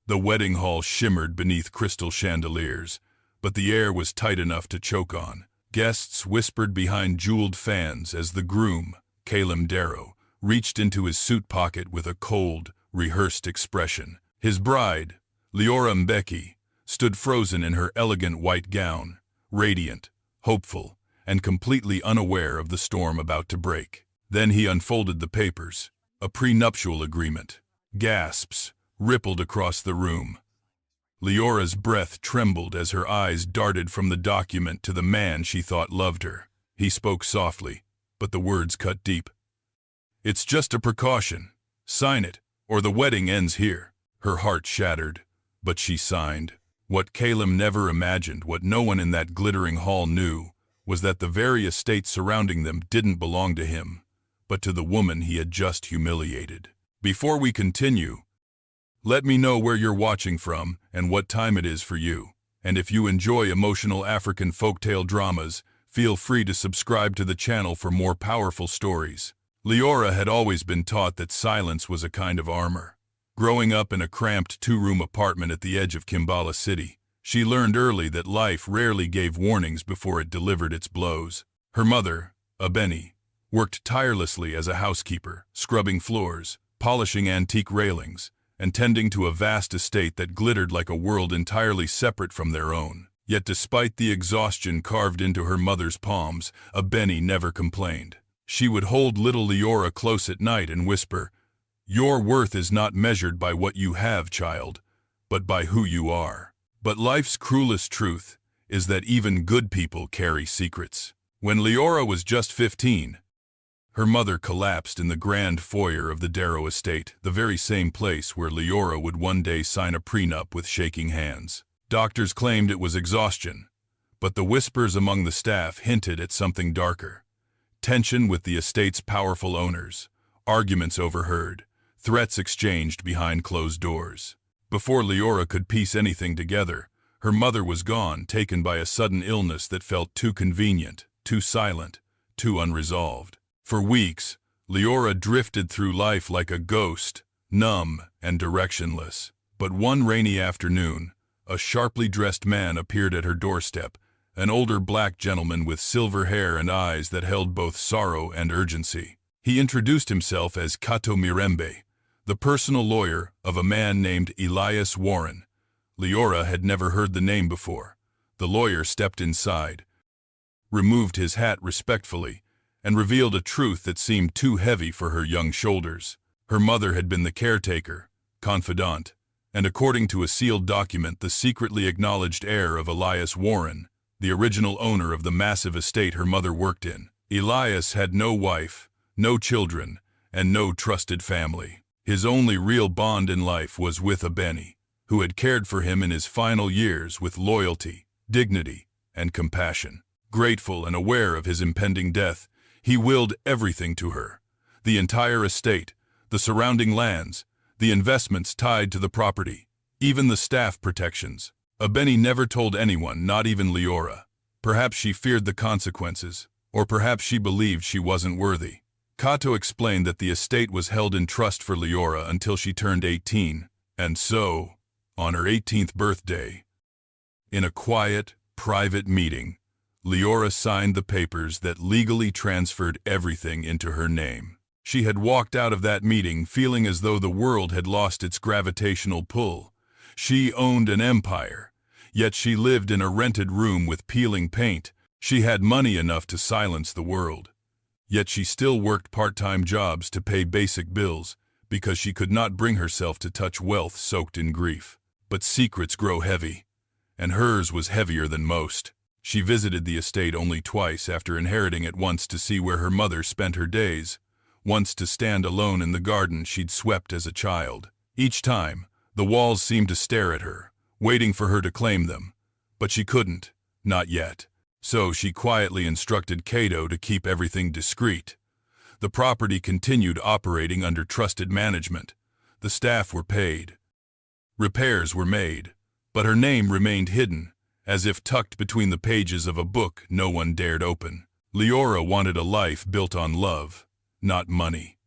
The wedding hall shimmered beneath crystal chandeliers, but the air was tight enough to choke on. Guests whispered behind jeweled fans as the groom, Calum Darrow, reached into his suit pocket with a cold, rehearsed expression. His bride, Leora Mbeki, stood frozen in her elegant white gown, radiant, hopeful, and completely unaware of the storm about to break. Then he unfolded the papers, a prenuptial agreement. Gasps rippled across the room. Leora's breath trembled as her eyes darted from the document to the man she thought loved her. He spoke softly, but the words cut deep. "It's just a precaution. Sign it, or the wedding ends here." Her heart shattered, but she signed. What Calum never imagined, what no one in that glittering hall knew, was that the very estate surrounding them didn't belong to him, but to the woman he had just humiliated. Before we continue, let me know where you're watching from and what time it is for you. And if you enjoy emotional African folktale dramas, feel free to subscribe to the channel for more powerful stories. Leora had always been taught that silence was a kind of armor. Growing up in a cramped two-room apartment at the edge of Kimbala City, she learned early that life rarely gave warnings before it delivered its blows. Her mother, Abeni, worked tirelessly as a housekeeper, scrubbing floors, polishing antique railings, and tending to a vast estate that glittered like a world entirely separate from their own. Yet despite the exhaustion carved into her mother's palms, Abeni never complained. She would hold little Leora close at night and whisper, "Your worth is not measured by what you have, child, but by who you are." But life's cruelest truth is that even good people carry secrets. When Leora was just 15, her mother collapsed in the grand foyer of the Darrow estate, the very same place where Leora would one day sign a prenup with shaking hands. Doctors claimed it was exhaustion, but the whispers among the staff hinted at something darker. Tension with the estate's powerful owners, arguments overheard, threats exchanged behind closed doors. Before Leora could piece anything together, her mother was gone, taken by a sudden illness that felt too convenient, too silent, too unresolved. For weeks, Leora drifted through life like a ghost, numb and directionless. But one rainy afternoon, a sharply dressed man appeared at her doorstep, an older black gentleman with silver hair and eyes that held both sorrow and urgency. He introduced himself as Kato Mirembe, the personal lawyer of a man named Elias Warren. Leora had never heard the name before. The lawyer stepped inside, removed his hat respectfully, and revealed a truth that seemed too heavy for her young shoulders. Her mother had been the caretaker, confidant, and according to a sealed document, the secretly acknowledged heir of Elias Warren, the original owner of the massive estate her mother worked in. Elias had no wife, no children, and no trusted family. His only real bond in life was with Abeni, who had cared for him in his final years with loyalty, dignity, and compassion. Grateful and aware of his impending death, he willed everything to her: the entire estate, the surrounding lands, the investments tied to the property, even the staff protections. Abeni never told anyone, not even Leora. Perhaps she feared the consequences, or perhaps she believed she wasn't worthy. Kato explained that the estate was held in trust for Leora until she turned 18, and so, on her 18th birthday, in a quiet, private meeting, Leora signed the papers that legally transferred everything into her name. She had walked out of that meeting feeling as though the world had lost its gravitational pull. She owned an empire, yet she lived in a rented room with peeling paint. She had money enough to silence the world, yet she still worked part-time jobs to pay basic bills because she could not bring herself to touch wealth soaked in grief. But secrets grow heavy, and hers was heavier than most. She visited the estate only twice after inheriting it, once to see where her mother spent her days, once to stand alone in the garden she'd swept as a child. Each time, the walls seemed to stare at her, waiting for her to claim them. But she couldn't, not yet. So she quietly instructed Kato to keep everything discreet. The property continued operating under trusted management. The staff were paid. Repairs were made, but her name remained hidden, as if tucked between the pages of a book no one dared open. Leora wanted a life built on love, not money.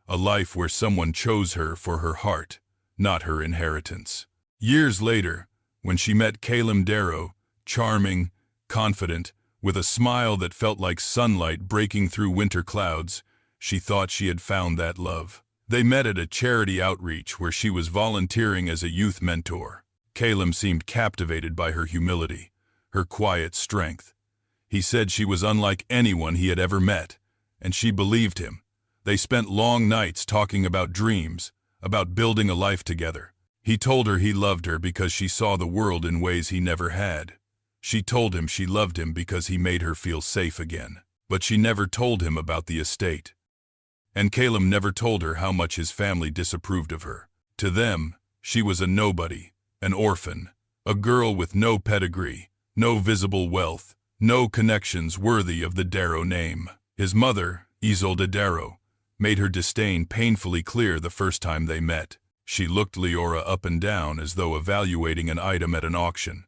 A life where someone chose her for her heart, not her inheritance. Years later, when she met Calem Darrow, charming, confident, with a smile that felt like sunlight breaking through winter clouds, she thought she had found that love. They met at a charity outreach where she was volunteering as a youth mentor. Calem seemed captivated by her humility, her quiet strength. He said she was unlike anyone he had ever met, and she believed him. They spent long nights talking about dreams, about building a life together. He told her he loved her because she saw the world in ways he never had. She told him she loved him because he made her feel safe again. But she never told him about the estate. And Calem never told her how much his family disapproved of her. To them, she was a nobody, an orphan, a girl with no pedigree, no visible wealth, no connections worthy of the Darrow name. His mother, Isolde Darrow, made her disdain painfully clear the first time they met. She looked Leora up and down as though evaluating an item at an auction,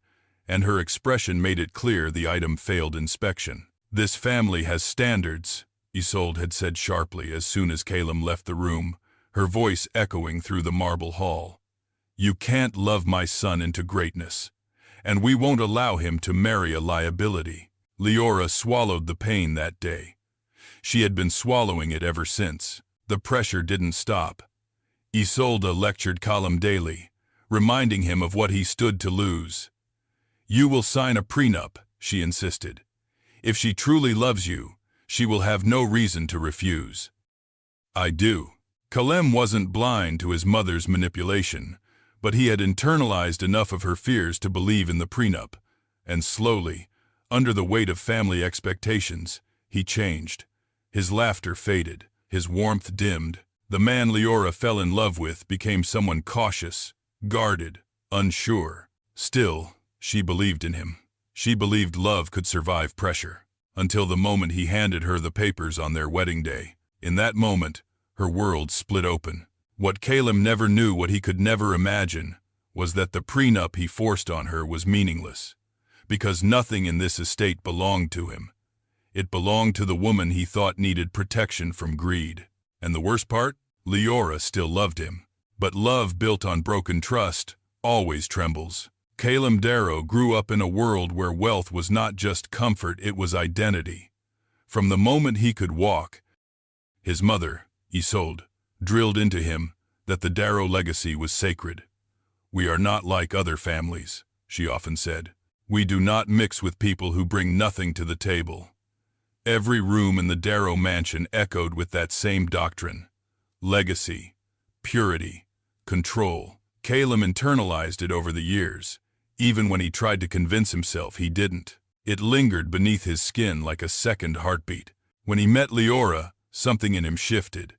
and her expression made it clear the item failed inspection. "This family has standards," Isolde had said sharply as soon as Calem left the room, her voice echoing through the marble hall. "You can't love my son into greatness, and we won't allow him to marry a liability." Leora swallowed the pain that day. She had been swallowing it ever since. The pressure didn't stop. Isolde lectured Calem daily, reminding him of what he stood to lose. "You will sign a prenup," she insisted. "If she truly loves you, she will have no reason to refuse." "I do." Calem wasn't blind to his mother's manipulation, but he had internalized enough of her fears to believe in the prenup, and slowly, under the weight of family expectations, he changed. His laughter faded, his warmth dimmed. The man Leora fell in love with became someone cautious, guarded, unsure. Still, she believed in him. She believed love could survive pressure, until the moment he handed her the papers on their wedding day. In that moment, her world split open. What Calem never knew, what he could never imagine, was that the prenup he forced on her was meaningless, because nothing in this estate belonged to him. It belonged to the woman he thought needed protection from greed. And the worst part? Leora still loved him. But love built on broken trust always trembles. Calem Darrow grew up in a world where wealth was not just comfort, it was identity. From the moment he could walk, his mother, Isolde, drilled into him that the Darrow legacy was sacred. "We are not like other families," she often said. "We do not mix with people who bring nothing to the table." Every room in the Darrow mansion echoed with that same doctrine. Legacy, purity, control. Calem internalized it over the years, even when he tried to convince himself he didn't. It lingered beneath his skin like a second heartbeat. When he met Leora, something in him shifted.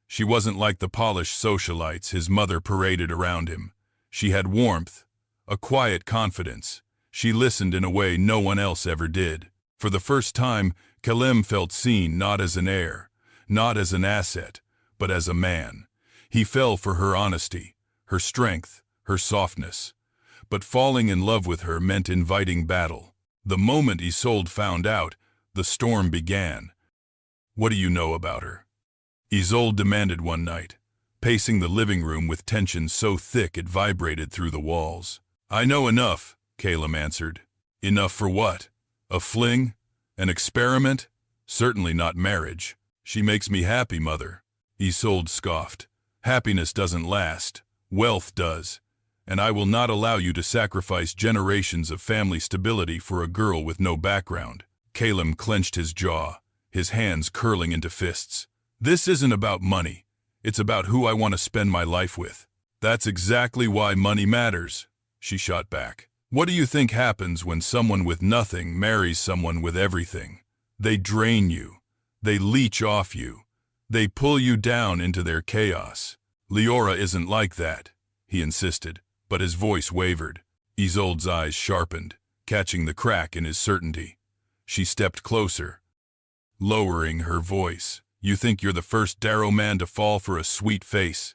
She wasn't like the polished socialites his mother paraded around him. She had warmth, a quiet confidence. She listened in a way no one else ever did. For the first time, Calem felt seen not as an heir, not as an asset, but as a man. He fell for her honesty, her strength, her softness. But falling in love with her meant inviting battle. The moment Isolde found out, the storm began. "What do you know about her?" Isolde demanded one night, pacing the living room with tension so thick it vibrated through the walls. "I know enough," Calem answered. "Enough for what? A fling? An experiment? Certainly not marriage. She makes me happy, mother." Isolde scoffed. "Happiness doesn't last. Wealth does. And I will not allow you to sacrifice generations of family stability for a girl with no background." Calem clenched his jaw, his hands curling into fists. "This isn't about money. It's about who I want to spend my life with." "That's exactly why money matters," she shot back. "What do you think happens when someone with nothing marries someone with everything? They drain you. They leech off you. They pull you down into their chaos. Leora isn't like that," he insisted, but his voice wavered. Isolde's eyes sharpened, catching the crack in his certainty. She stepped closer, lowering her voice. "You think you're the first Darrow man to fall for a sweet face?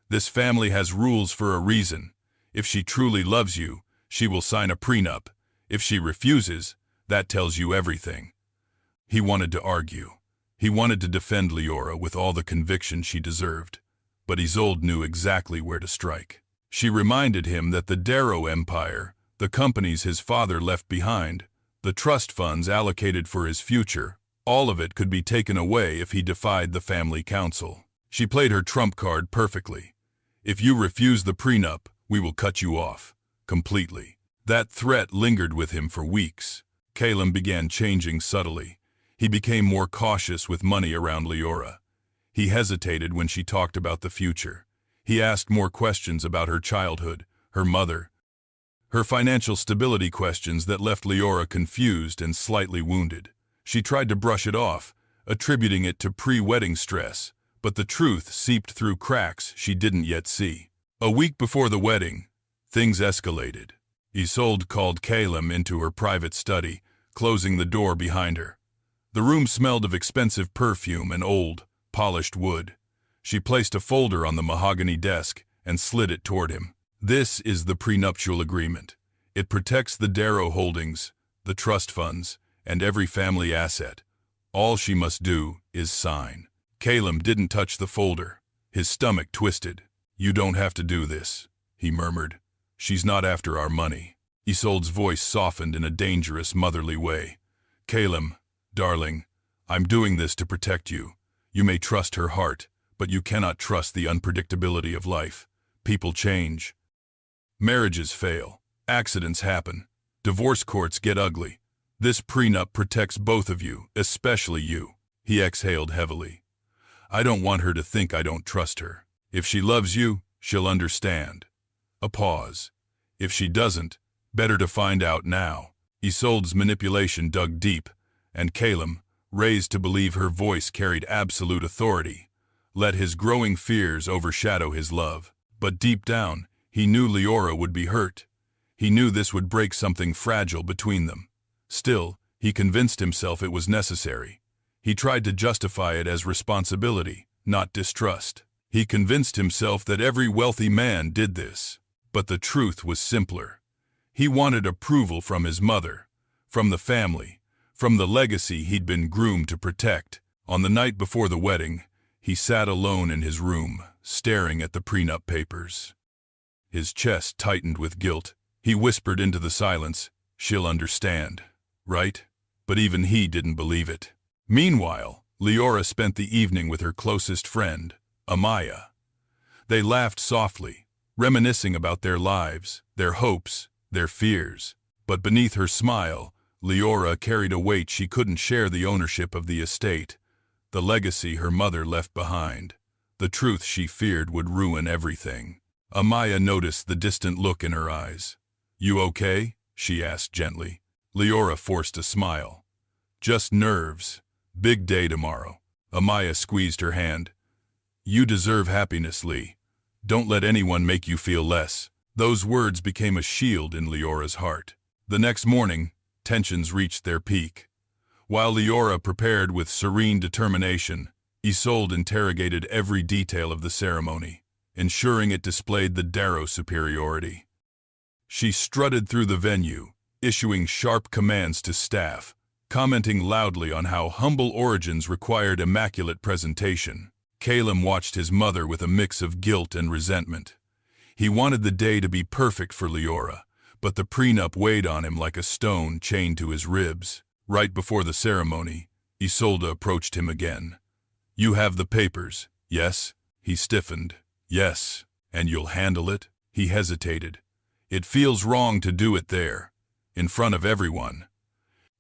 This family has rules for a reason. If she truly loves you, she will sign a prenup. If she refuses, that tells you everything." He wanted to argue. He wanted to defend Leora with all the conviction she deserved. But Isolde knew exactly where to strike. She reminded him that the Darrow empire, the companies his father left behind, the trust funds allocated for his future, all of it could be taken away if he defied the family council. She played her trump card perfectly. If you refuse the prenup, we will cut you off. Completely. That threat lingered with him for weeks. Caleb began changing subtly. He became more cautious with money around Leora. He hesitated when she talked about the future. He asked more questions about her childhood, her mother, her financial stability, questions that left Leora confused and slightly wounded. She tried to brush it off, attributing it to pre-wedding stress, but the truth seeped through cracks she didn't yet see. A week before the wedding, things escalated. Isolde called Caleb into her private study, closing the door behind her. The room smelled of expensive perfume and old, polished wood. She placed a folder on the mahogany desk and slid it toward him. This is the prenuptial agreement. It protects the Darrow holdings, the trust funds, and every family asset. All she must do is sign. Caleb didn't touch the folder. His stomach twisted. You don't have to do this, he murmured. She's not after our money. Isolde's voice softened in a dangerous, motherly way. Caleb, darling, I'm doing this to protect you. You may trust her heart, but you cannot trust the unpredictability of life. People change. Marriages fail. Accidents happen. Divorce courts get ugly. This prenup protects both of you, especially you. He exhaled heavily. I don't want her to think I don't trust her. If she loves you, she'll understand. A pause. If she doesn't, better to find out now. Isolde's manipulation dug deep, and Caleb, raised to believe her voice carried absolute authority, let his growing fears overshadow his love. But deep down, he knew Leora would be hurt. He knew this would break something fragile between them. Still, he convinced himself it was necessary. He tried to justify it as responsibility, not distrust. He convinced himself that every wealthy man did this. But the truth was simpler. He wanted approval from his mother, from the family, from the legacy he'd been groomed to protect. On the night before the wedding, he sat alone in his room, staring at the prenup papers. His chest tightened with guilt. He whispered into the silence, "She'll understand, right?" But even he didn't believe it. Meanwhile, Leora spent the evening with her closest friend, Amaya. They laughed softly, reminiscing about their lives, their hopes, their fears. But beneath her smile, Leora carried a weight she couldn't share: the ownership of the estate, the legacy her mother left behind, the truth she feared would ruin everything. Amaya noticed the distant look in her eyes. You okay? She asked gently. Leora forced a smile. Just nerves. Big day tomorrow. Amaya squeezed her hand. You deserve happiness, Lee. Don't let anyone make you feel less. Those words became a shield in Leora's heart. The next morning, tensions reached their peak. While Leora prepared with serene determination, Isolde interrogated every detail of the ceremony, ensuring it displayed the Darrow superiority. She strutted through the venue, issuing sharp commands to staff, commenting loudly on how humble origins required immaculate presentation. Caleb watched his mother with a mix of guilt and resentment. He wanted the day to be perfect for Leora, but the prenup weighed on him like a stone chained to his ribs. Right before the ceremony, Isolde approached him again. You have the papers, yes? He stiffened. Yes. And you'll handle it? He hesitated. It feels wrong to do it there, in front of everyone.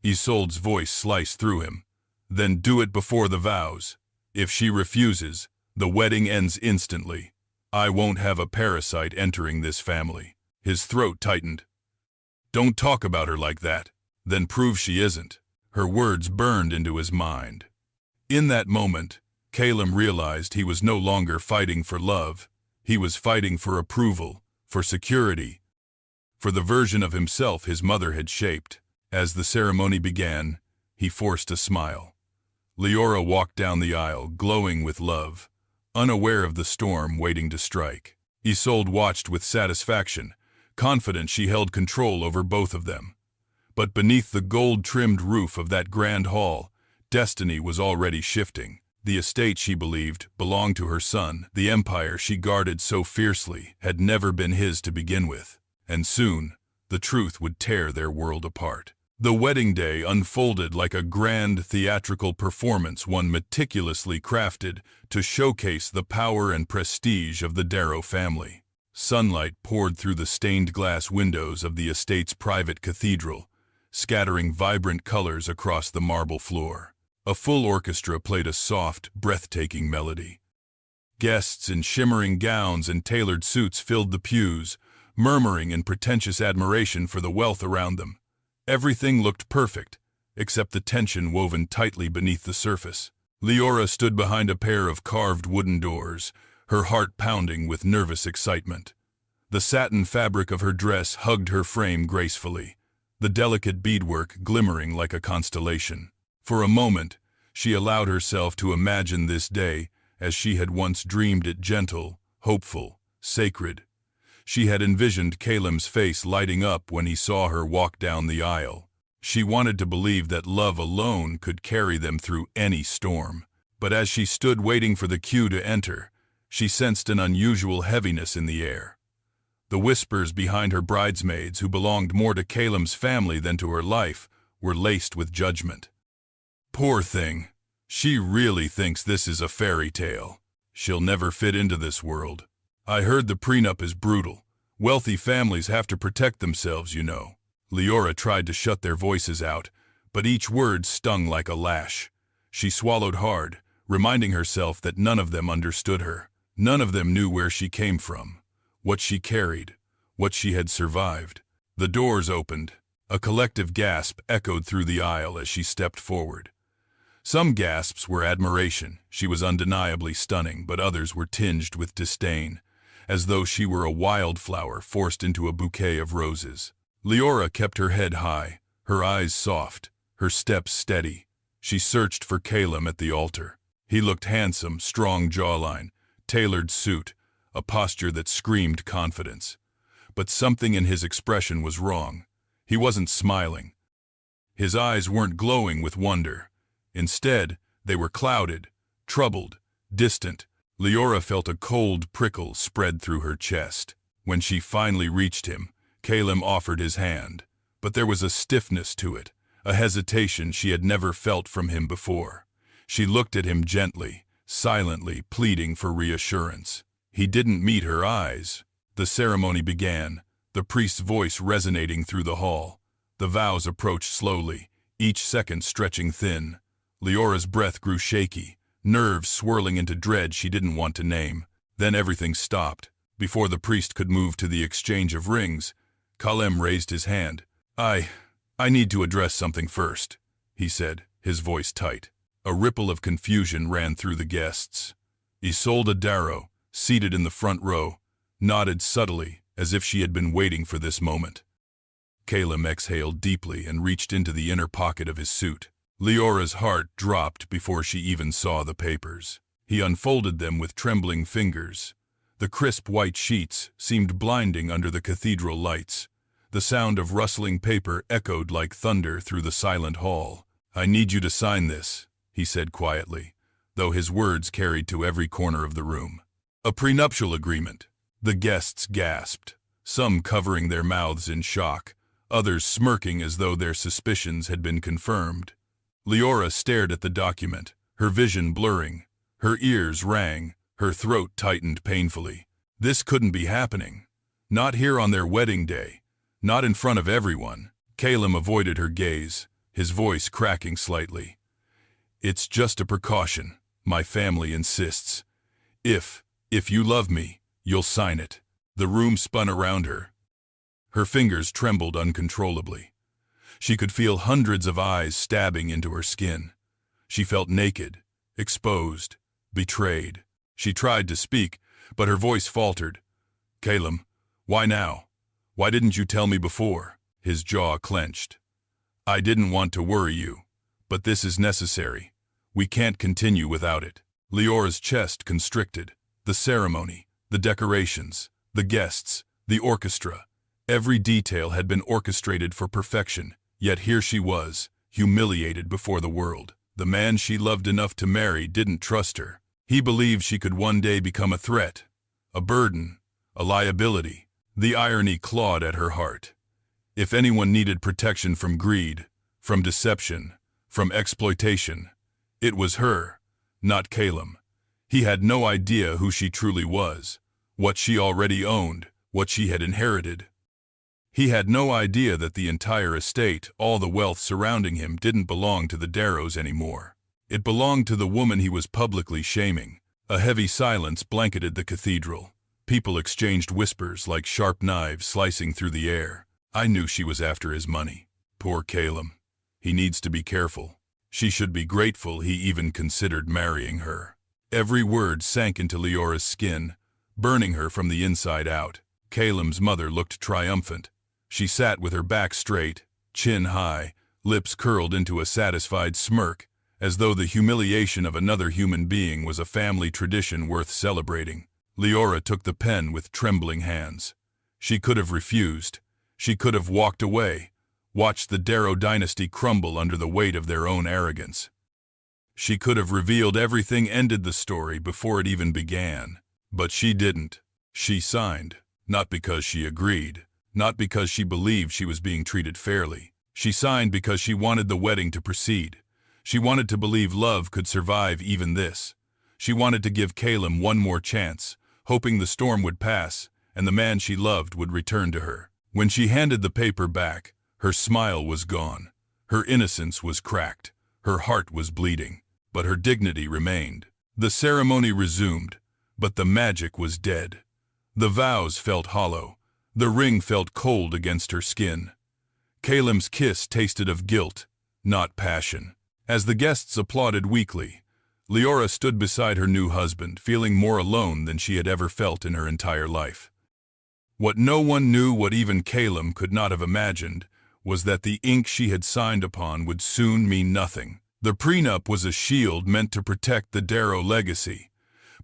Isolde's voice sliced through him. Then do it before the vows. If she refuses, the wedding ends instantly. I won't have a parasite entering this family. His throat tightened. Don't talk about her like that. Then prove she isn't. Her words burned into his mind. In that moment, Caleb realized he was no longer fighting for love. He was fighting for approval, for security, for the version of himself his mother had shaped. As the ceremony began, he forced a smile. Leora walked down the aisle, glowing with love, unaware of the storm waiting to strike. Isolde watched with satisfaction, confident she held control over both of them. But beneath the gold-trimmed roof of that grand hall, destiny was already shifting. The estate, she believed, belonged to her son. The empire she guarded so fiercely had never been his to begin with. And soon, the truth would tear their world apart. The wedding day unfolded like a grand theatrical performance, one meticulously crafted to showcase the power and prestige of the Darrow family. Sunlight poured through the stained glass windows of the estate's private cathedral, scattering vibrant colors across the marble floor. A full orchestra played a soft, breathtaking melody. Guests in shimmering gowns and tailored suits filled the pews, murmuring in pretentious admiration for the wealth around them. Everything looked perfect, except the tension woven tightly beneath the surface. Leora stood behind a pair of carved wooden doors, her heart pounding with nervous excitement. The satin fabric of her dress hugged her frame gracefully, the delicate beadwork glimmering like a constellation. For a moment, she allowed herself to imagine this day as she had once dreamed it, gentle, hopeful, sacred. She had envisioned Caleb's face lighting up when he saw her walk down the aisle. She wanted to believe that love alone could carry them through any storm. But as she stood waiting for the cue to enter, she sensed an unusual heaviness in the air. The whispers behind her bridesmaids, who belonged more to Caleb's family than to her life, were laced with judgment. Poor thing. She really thinks this is a fairy tale. She'll never fit into this world. I heard the prenup is brutal. Wealthy families have to protect themselves, you know. Leora tried to shut their voices out, but each word stung like a lash. She swallowed hard, reminding herself that none of them understood her. None of them knew where she came from, what she carried, what she had survived. The doors opened. A collective gasp echoed through the aisle as she stepped forward. Some gasps were admiration. She was undeniably stunning, but others were tinged with disdain, as though she were a wildflower forced into a bouquet of roses. Leora kept her head high, her eyes soft, her steps steady. She searched for Caleb at the altar. He looked handsome, strong jawline, tailored suit, a posture that screamed confidence. But something in his expression was wrong. He wasn't smiling. His eyes weren't glowing with wonder. Instead, they were clouded, troubled, distant. Leora felt a cold prickle spread through her chest. When she finally reached him, Caleb offered his hand, but there was a stiffness to it, a hesitation she had never felt from him before. She looked at him gently, silently, pleading for reassurance. He didn't meet her eyes. The ceremony began, the priest's voice resonating through the hall. The vows approached slowly, each second stretching thin. Leora's breath grew shaky, nerves swirling into dread she didn't want to name. Then everything stopped. Before the priest could move to the exchange of rings, Caleb raised his hand. I need to address something first, he said, his voice tight. A ripple of confusion ran through the guests. Isolde Darrow, seated in the front row, nodded subtly as if she had been waiting for this moment. Caleb exhaled deeply and reached into the inner pocket of his suit. Leora's heart dropped before she even saw the papers. He unfolded them with trembling fingers. The crisp white sheets seemed blinding under the cathedral lights. The sound of rustling paper echoed like thunder through the silent hall. I need you to sign this, he said quietly, though his words carried to every corner of the room. A prenuptial agreement. The guests gasped, some covering their mouths in shock, others smirking as though their suspicions had been confirmed. Leora stared at the document, her vision blurring. Her ears rang, her throat tightened painfully. This couldn't be happening. Not here on their wedding day. Not in front of everyone. Caleb avoided her gaze, his voice cracking slightly. It's just a precaution. My family insists. If you love me, you'll sign it. The room spun around her. Her fingers trembled uncontrollably. She could feel hundreds of eyes stabbing into her skin. She felt naked, exposed, betrayed. She tried to speak, but her voice faltered. Caleb, why now? Why didn't you tell me before? His jaw clenched. I didn't want to worry you, but this is necessary. We can't continue without it. Leora's chest constricted. The ceremony, the decorations, the guests, the orchestra. Every detail had been orchestrated for perfection, yet here she was, humiliated before the world. The man she loved enough to marry didn't trust her. He believed she could one day become a threat, a burden, a liability. The irony clawed at her heart. If anyone needed protection from greed, from deception, from exploitation, it was her, not Calum. He had no idea who she truly was, what she already owned, what she had inherited. He had no idea that the entire estate, all the wealth surrounding him, didn't belong to the Darrows anymore. It belonged to the woman he was publicly shaming. A heavy silence blanketed the cathedral. People exchanged whispers like sharp knives slicing through the air. I knew she was after his money. Poor Calum. He needs to be careful. She should be grateful he even considered marrying her. Every word sank into Leora's skin, burning her from the inside out. Calum's mother looked triumphant. She sat with her back straight, chin high, lips curled into a satisfied smirk, as though the humiliation of another human being was a family tradition worth celebrating. Leora took the pen with trembling hands. She could have refused. She could have walked away, watched the Darrow dynasty crumble under the weight of their own arrogance. She could have revealed everything, ended the story before it even began. But she didn't. She signed, not because she agreed, not because she believed she was being treated fairly. She signed because she wanted the wedding to proceed. She wanted to believe love could survive even this. She wanted to give Calum one more chance, hoping the storm would pass and the man she loved would return to her. When she handed the paper back, her smile was gone. Her innocence was cracked. Her heart was bleeding, but her dignity remained. The ceremony resumed, but the magic was dead. The vows felt hollow. The ring felt cold against her skin. Calum's kiss tasted of guilt, not passion. As the guests applauded weakly, Leora stood beside her new husband, feeling more alone than she had ever felt in her entire life. What no one knew, what even Calum could not have imagined, was that the ink she had signed upon would soon mean nothing. The prenup was a shield meant to protect the Darrow legacy,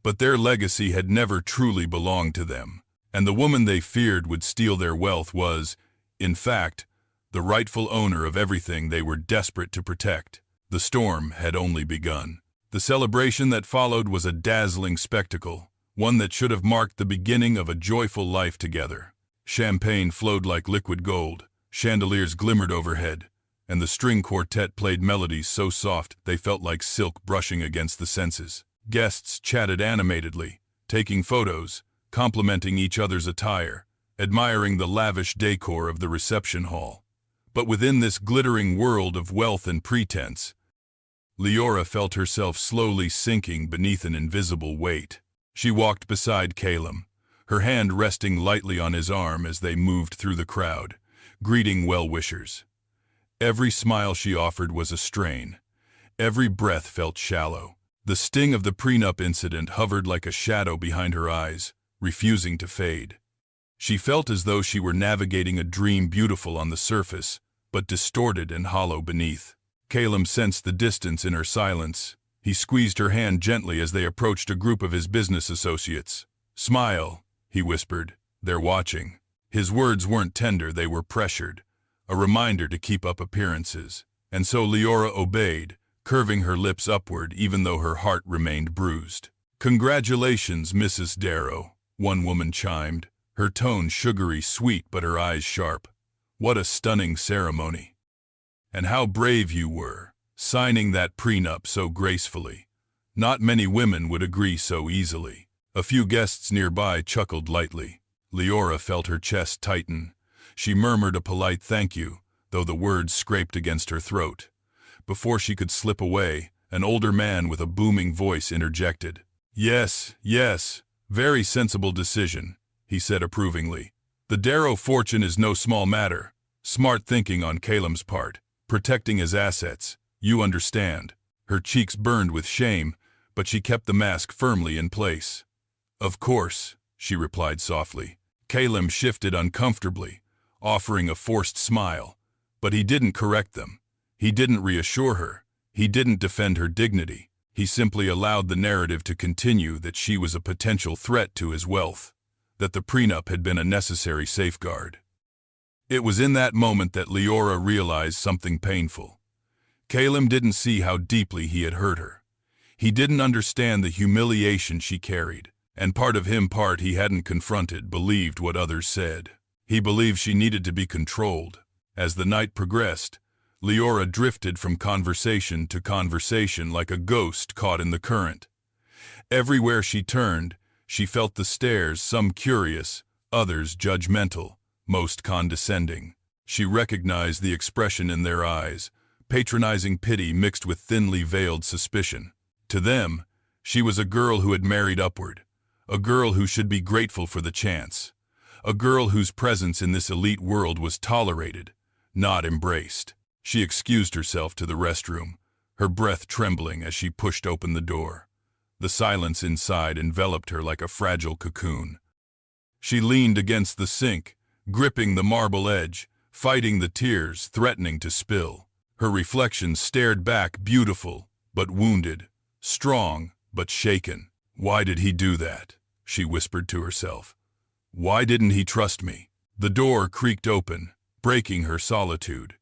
but their legacy had never truly belonged to them, and the woman they feared would steal their wealth was, in fact, the rightful owner of everything they were desperate to protect. The storm had only begun. The celebration that followed was a dazzling spectacle, one that should have marked the beginning of a joyful life together. Champagne flowed like liquid gold, chandeliers glimmered overhead, and the string quartet played melodies so soft they felt like silk brushing against the senses. Guests chatted animatedly, taking photos, complimenting each other's attire, admiring the lavish decor of the reception hall. But within this glittering world of wealth and pretense, Leora felt herself slowly sinking beneath an invisible weight. She walked beside Calum, her hand resting lightly on his arm as they moved through the crowd, greeting well-wishers. Every smile she offered was a strain. Every breath felt shallow. The sting of the prenup incident hovered like a shadow behind her eyes, refusing to fade. She felt as though she were navigating a dream, beautiful on the surface, but distorted and hollow beneath. Calum sensed the distance in her silence. He squeezed her hand gently as they approached a group of his business associates. "Smile," he whispered. "They're watching." His words weren't tender, they were pressured, a reminder to keep up appearances. And so Leora obeyed, curving her lips upward even though her heart remained bruised. "Congratulations, Mrs. Darrow," one woman chimed, her tone sugary sweet but her eyes sharp. "What a stunning ceremony. And how brave you were, signing that prenup so gracefully. Not many women would agree so easily." A few guests nearby chuckled lightly. Leora felt her chest tighten. She murmured a polite thank you, though the words scraped against her throat. Before she could slip away, an older man with a booming voice interjected. Yes, very sensible decision," he said approvingly. "The Darrow fortune is no small matter. Smart thinking on Calum's part, protecting his assets. You understand." Her cheeks burned with shame, but she kept the mask firmly in place. "Of course," she replied softly. Calum shifted uncomfortably, offering a forced smile, but he didn't correct them. He didn't reassure her. He didn't defend her dignity. He simply allowed the narrative to continue that she was a potential threat to his wealth, that the prenup had been a necessary safeguard. It was in that moment that Leora realized something painful. Caleb didn't see how deeply he had hurt her. He didn't understand the humiliation she carried, and part of him, part he hadn't confronted, believed what others said. He believed she needed to be controlled. As the night progressed, Leora drifted from conversation to conversation like a ghost caught in the current. Everywhere she turned, she felt the stares, some curious, others judgmental, most condescending. She recognized the expression in their eyes, patronizing pity mixed with thinly veiled suspicion. To them, she was a girl who had married upward, a girl who should be grateful for the chance, a girl whose presence in this elite world was tolerated, not embraced. She excused herself to the restroom, her breath trembling as she pushed open the door. The silence inside enveloped her like a fragile cocoon. She leaned against the sink, gripping the marble edge, fighting the tears, threatening to spill. Her reflection stared back, beautiful but wounded, strong but shaken. Why did he do that? She whispered to herself. Why didn't he trust me? The door creaked open, breaking her solitude.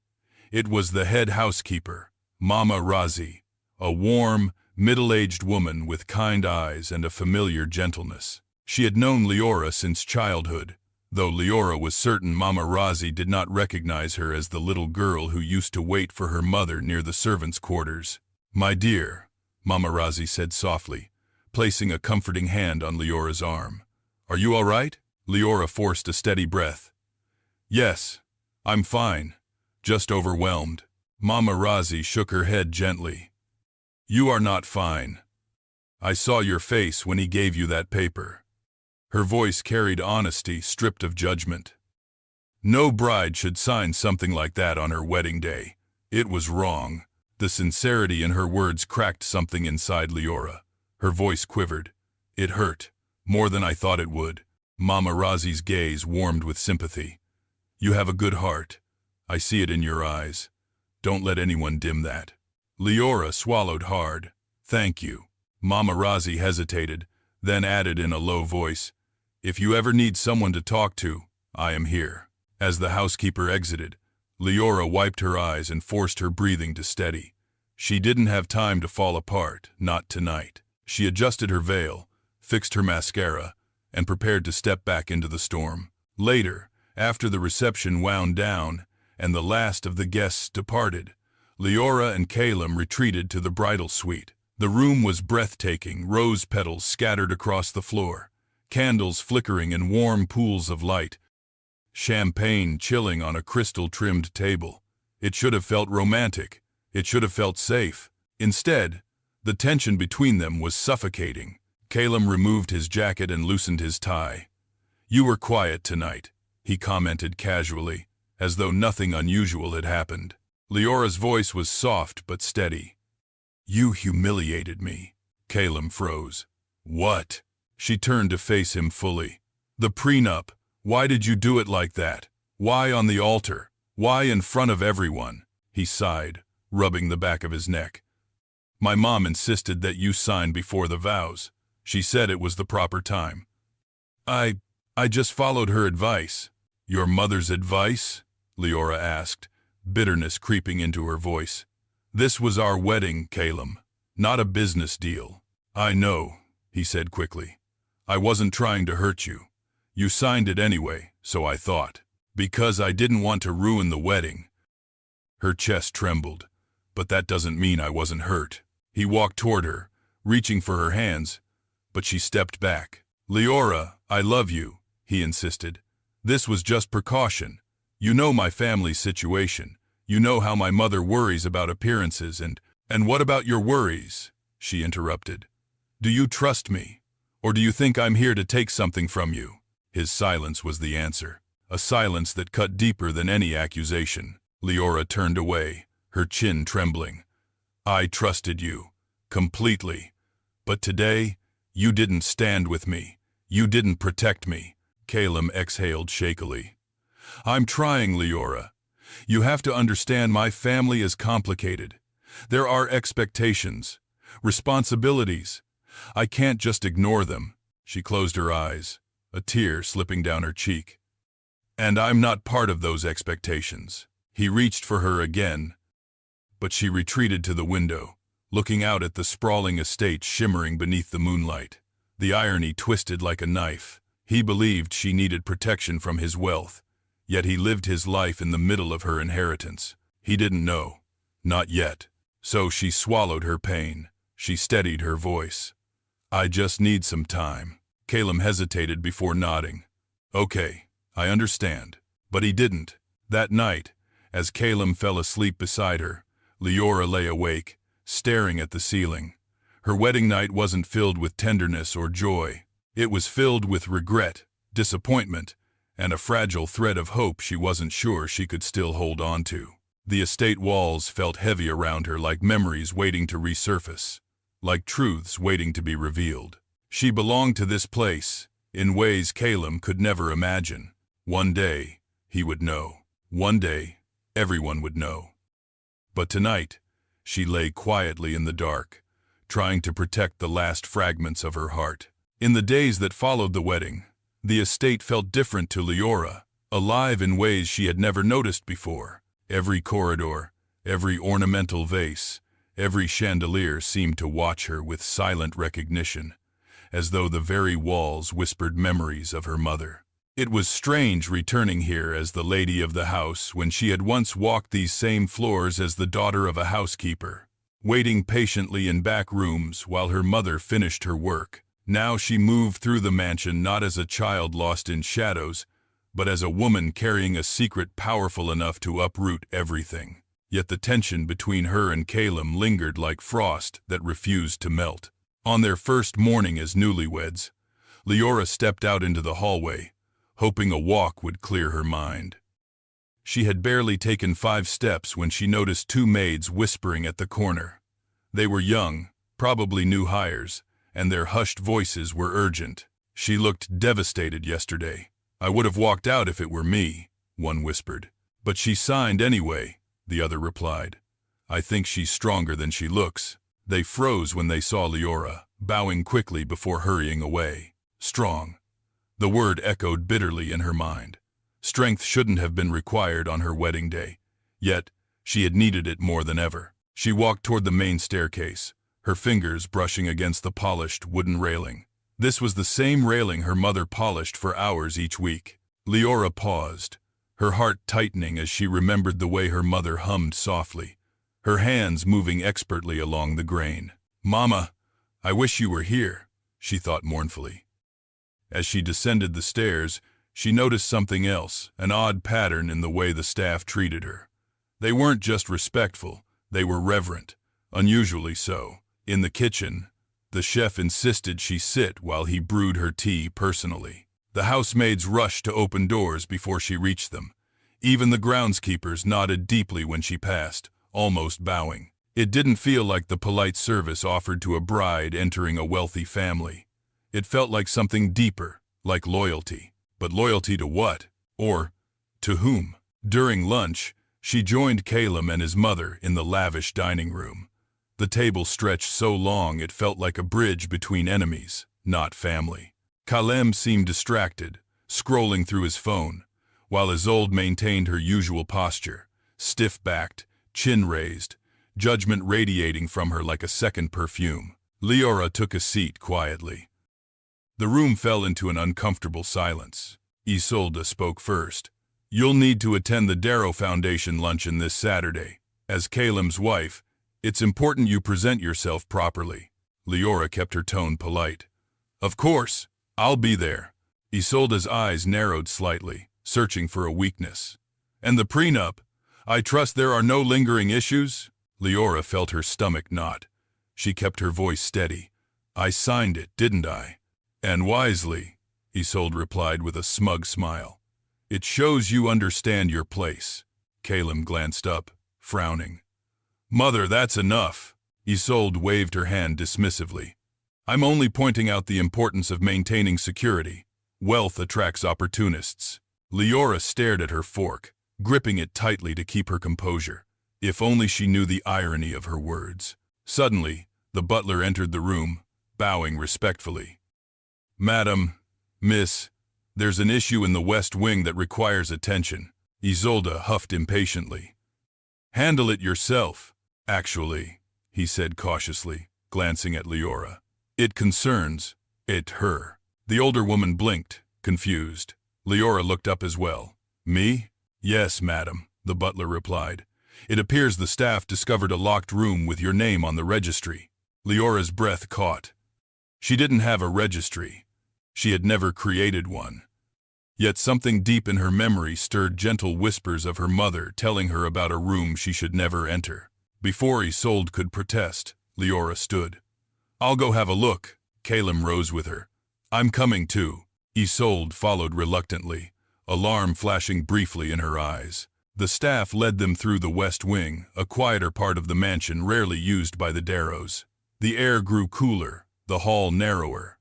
It was the head housekeeper, Mama Razi, a warm, middle-aged woman with kind eyes and a familiar gentleness. She had known Leora since childhood, though Leora was certain Mama Razi did not recognize her as the little girl who used to wait for her mother near the servants' quarters. "My dear," Mama Razi said softly, placing a comforting hand on Leora's arm. "Are you all right?" Leora forced a steady breath. "Yes, I'm fine, just overwhelmed." Mama Razi shook her head gently. "You are not fine. I saw your face when he gave you that paper." Her voice carried honesty stripped of judgment. No bride should sign something like that on her wedding day. It was wrong. The sincerity in her words cracked something inside Leora. Her voice quivered. "It hurt, more than I thought it would." Mama Razi's gaze warmed with sympathy. "You have a good heart. I see it in your eyes. Don't let anyone dim that." Leora swallowed hard. "Thank you." Mama Razi hesitated, then added in a low voice, "If you ever need someone to talk to, I am here." As the housekeeper exited, Leora wiped her eyes and forced her breathing to steady. She didn't have time to fall apart, not tonight. She adjusted her veil, fixed her mascara, and prepared to step back into the storm. Later, after the reception wound down and the last of the guests departed, Leora and Caleb retreated to the bridal suite. The room was breathtaking, rose petals scattered across the floor, candles flickering in warm pools of light, champagne chilling on a crystal-trimmed table. It should have felt romantic. It should have felt safe. Instead, the tension between them was suffocating. Caleb removed his jacket and loosened his tie. "You were quiet tonight," he commented casually, as though nothing unusual had happened. Leora's voice was soft but steady. "You humiliated me." Caleb froze. "What?" She turned to face him fully. "The prenup. Why did you do it like that? Why on the altar? Why in front of everyone?" He sighed, rubbing the back of his neck. "My mom insisted that you sign before the vows. She said it was the proper time. I just followed her advice." "Your mother's advice?" Leora asked, bitterness creeping into her voice. "This was our wedding, Caleb, not a business deal." "I know," he said quickly. "I wasn't trying to hurt you. You signed it anyway, so I thought. Because I didn't want to ruin the wedding." Her chest trembled, "But that doesn't mean I wasn't hurt." He walked toward her, reaching for her hands, but she stepped back. "Leora, I love you," he insisted. "This was just precaution. You know my family's situation. You know how my mother worries about appearances and what about your worries?" She interrupted. "Do you trust me? Or do you think I'm here to take something from you?" His silence was the answer, a silence that cut deeper than any accusation. Leora turned away, her chin trembling. "I trusted you, completely. But today, you didn't stand with me. You didn't protect me." Caleb exhaled shakily. "I'm trying, Leora. You have to understand my family is complicated. There are expectations, responsibilities. I can't just ignore them." She closed her eyes, a tear slipping down her cheek. "And I'm not part of those expectations." He reached for her again, but she retreated to the window, looking out at the sprawling estate shimmering beneath the moonlight. The irony twisted like a knife. He believed she needed protection from his wealth, yet he lived his life in the middle of her inheritance. He didn't know. Not yet. So she swallowed her pain. She steadied her voice. "I just need some time." Caleb hesitated before nodding. "Okay, I understand." But he didn't. That night, as Caleb fell asleep beside her, Leora lay awake, staring at the ceiling. Her wedding night wasn't filled with tenderness or joy. It was filled with regret, disappointment, and a fragile thread of hope she wasn't sure she could still hold on to. The estate walls felt heavy around her, like memories waiting to resurface, like truths waiting to be revealed. She belonged to this place in ways Caleb could never imagine. One day, he would know. One day, everyone would know. But tonight, she lay quietly in the dark, trying to protect the last fragments of her heart. In the days that followed the wedding, the estate felt different to Leora, alive in ways she had never noticed before. Every corridor, every ornamental vase, every chandelier seemed to watch her with silent recognition, as though the very walls whispered memories of her mother. It was strange returning here as the lady of the house when she had once walked these same floors as the daughter of a housekeeper, waiting patiently in back rooms while her mother finished her work. Now she moved through the mansion not as a child lost in shadows, but as a woman carrying a secret powerful enough to uproot everything. Yet the tension between her and Caleb lingered like frost that refused to melt. On their first morning as newlyweds, Leora stepped out into the hallway, hoping a walk would clear her mind. She had barely taken 5 steps when she noticed 2 maids whispering at the corner. They were young, probably new hires, and their hushed voices were urgent. "She looked devastated yesterday. I would have walked out if it were me," one whispered. "But she signed anyway," the other replied. "I think she's stronger than she looks." They froze when they saw Leora, bowing quickly before hurrying away. Strong. The word echoed bitterly in her mind. Strength shouldn't have been required on her wedding day, yet she had needed it more than ever. She walked toward the main staircase, her fingers brushing against the polished wooden railing. This was the same railing her mother polished for hours each week. Leora paused, her heart tightening as she remembered the way her mother hummed softly, her hands moving expertly along the grain. "Mama, I wish you were here," she thought mournfully. As she descended the stairs, she noticed something else, an odd pattern in the way the staff treated her. They weren't just respectful, they were reverent, unusually so. In the kitchen, the chef insisted she sit while he brewed her tea personally. The housemaids rushed to open doors before she reached them. Even the groundskeepers nodded deeply when she passed, almost bowing. It didn't feel like the polite service offered to a bride entering a wealthy family. It felt like something deeper, like loyalty. But loyalty to what? Or to whom? During lunch, she joined Caleb and his mother in the lavish dining room. The table stretched so long it felt like a bridge between enemies, not family. Caleb seemed distracted, scrolling through his phone, while Isolde maintained her usual posture, stiff-backed, chin raised, judgment radiating from her like a second perfume. Leora took a seat quietly. The room fell into an uncomfortable silence. Isolde spoke first. "You'll need to attend the Darrow Foundation luncheon this Saturday. As Caleb's wife, it's important you present yourself properly." Leora kept her tone polite. "Of course, I'll be there." Isolde's eyes narrowed slightly, searching for a weakness. "And the prenup? I trust there are no lingering issues?" Leora felt her stomach knot. She kept her voice steady. "I signed it, didn't I?" "And wisely," Isolde replied with a smug smile. "It shows you understand your place." Caleb glanced up, frowning. "Mother, that's enough." Isolde waved her hand dismissively. "I'm only pointing out the importance of maintaining security. Wealth attracts opportunists." Leora stared at her fork, gripping it tightly to keep her composure. If only she knew the irony of her words. Suddenly, the butler entered the room, bowing respectfully. "Madam, Miss, there's an issue in the West Wing that requires attention." Isolde huffed impatiently. "Handle it yourself." Actually, he said cautiously, glancing at Leora. It concerns her. The older woman blinked, confused. Leora looked up as well. Me? Yes, madam, the butler replied. It appears the staff discovered a locked room with your name on the registry. Leora's breath caught. She didn't have a registry. She had never created one. Yet something deep in her memory stirred gentle whispers of her mother telling her about a room she should never enter. Before Isolde could protest, Leora stood. I'll go have a look. Calem rose with her. I'm coming too. Isolde followed reluctantly, alarm flashing briefly in her eyes. The staff led them through the west wing, a quieter part of the mansion rarely used by the Darrows. The air grew cooler, the hall narrower.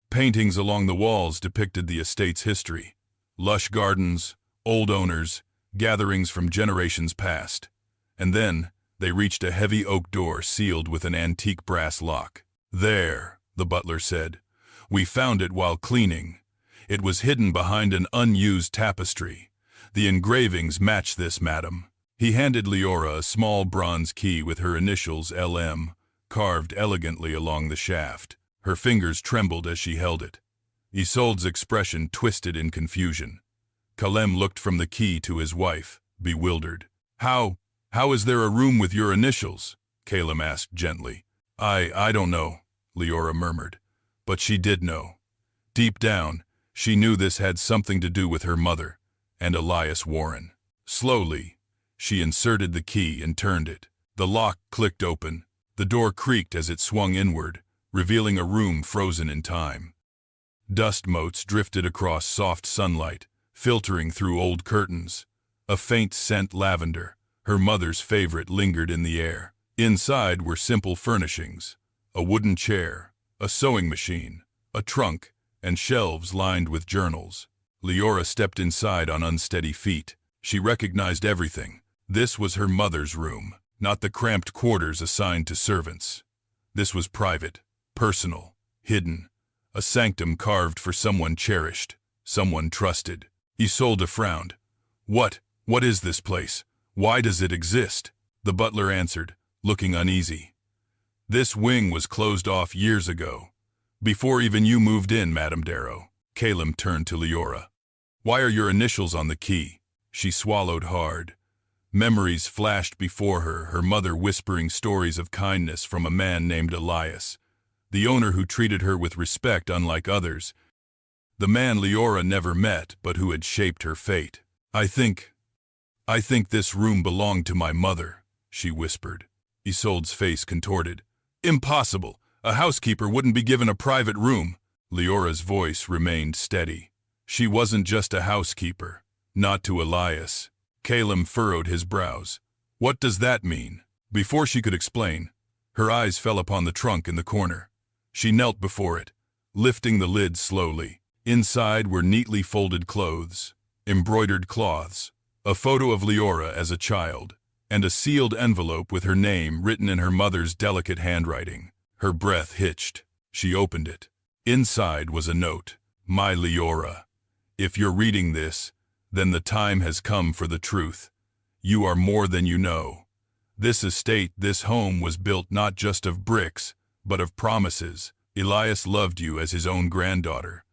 Paintings along the walls depicted the estate's history. Lush gardens, old owners, gatherings from generations past. And then, they reached a heavy oak door sealed with an antique brass lock. There, the butler said. We found it while cleaning. It was hidden behind an unused tapestry. The engravings match this, madam. He handed Leora a small bronze key with her initials LM, carved elegantly along the shaft. Her fingers trembled as she held it. Isolde's expression twisted in confusion. Calem looked from the key to his wife, bewildered. How is there a room with your initials? Calem asked gently. I don't know, Leora murmured. But she did know. Deep down, she knew this had something to do with her mother and Elias Warren. Slowly, she inserted the key and turned it. The lock clicked open. The door creaked as it swung inward, revealing a room frozen in time. Dust motes drifted across soft sunlight, filtering through old curtains. A faint scent lavender, her mother's favorite, lingered in the air. Inside were simple furnishings, a wooden chair, a sewing machine, a trunk, and shelves lined with journals. Leora stepped inside on unsteady feet. She recognized everything. This was her mother's room, not the cramped quarters assigned to servants. This was private, personal, hidden, a sanctum carved for someone cherished, someone trusted. Isolde frowned. What is this place? Why does it exist? The butler answered, looking uneasy. This wing was closed off years ago, before even you moved in, Madame Darrow. Calem turned to Leora. Why are your initials on the key? She swallowed hard. Memories flashed before her, her mother whispering stories of kindness from a man named Elias, the owner who treated her with respect unlike others, the man Leora never met but who had shaped her fate. I think this room belonged to my mother, she whispered. Isolde's face contorted. Impossible! A housekeeper wouldn't be given a private room. Leora's voice remained steady. She wasn't just a housekeeper. Not to Elias. Calem furrowed his brows. What does that mean? Before she could explain, her eyes fell upon the trunk in the corner. She knelt before it, lifting the lid slowly. Inside were neatly folded clothes, embroidered cloths, a photo of Leora as a child, and a sealed envelope with her name written in her mother's delicate handwriting. Her breath hitched. She opened it. Inside was a note. My Leora, if you're reading this, then the time has come for the truth. You are more than you know. This estate, this home was built not just of bricks, but of promises. Elias loved you as his own granddaughter,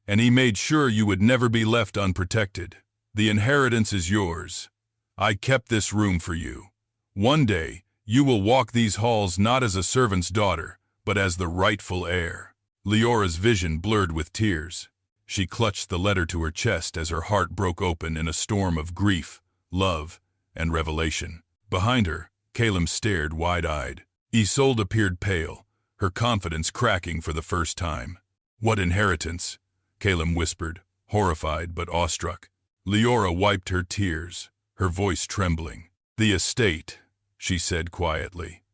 and he made sure you would never be left unprotected. The inheritance is yours. I kept this room for you. One day, you will walk these halls not as a servant's daughter, but as the rightful heir. Leora's vision blurred with tears. She clutched the letter to her chest as her heart broke open in a storm of grief, love, and revelation. Behind her, Calem stared wide-eyed. Isolde appeared pale, her confidence cracking for the first time. What inheritance? Calem whispered, horrified but awestruck. Leora wiped her tears, her voice trembling. The estate, she said quietly.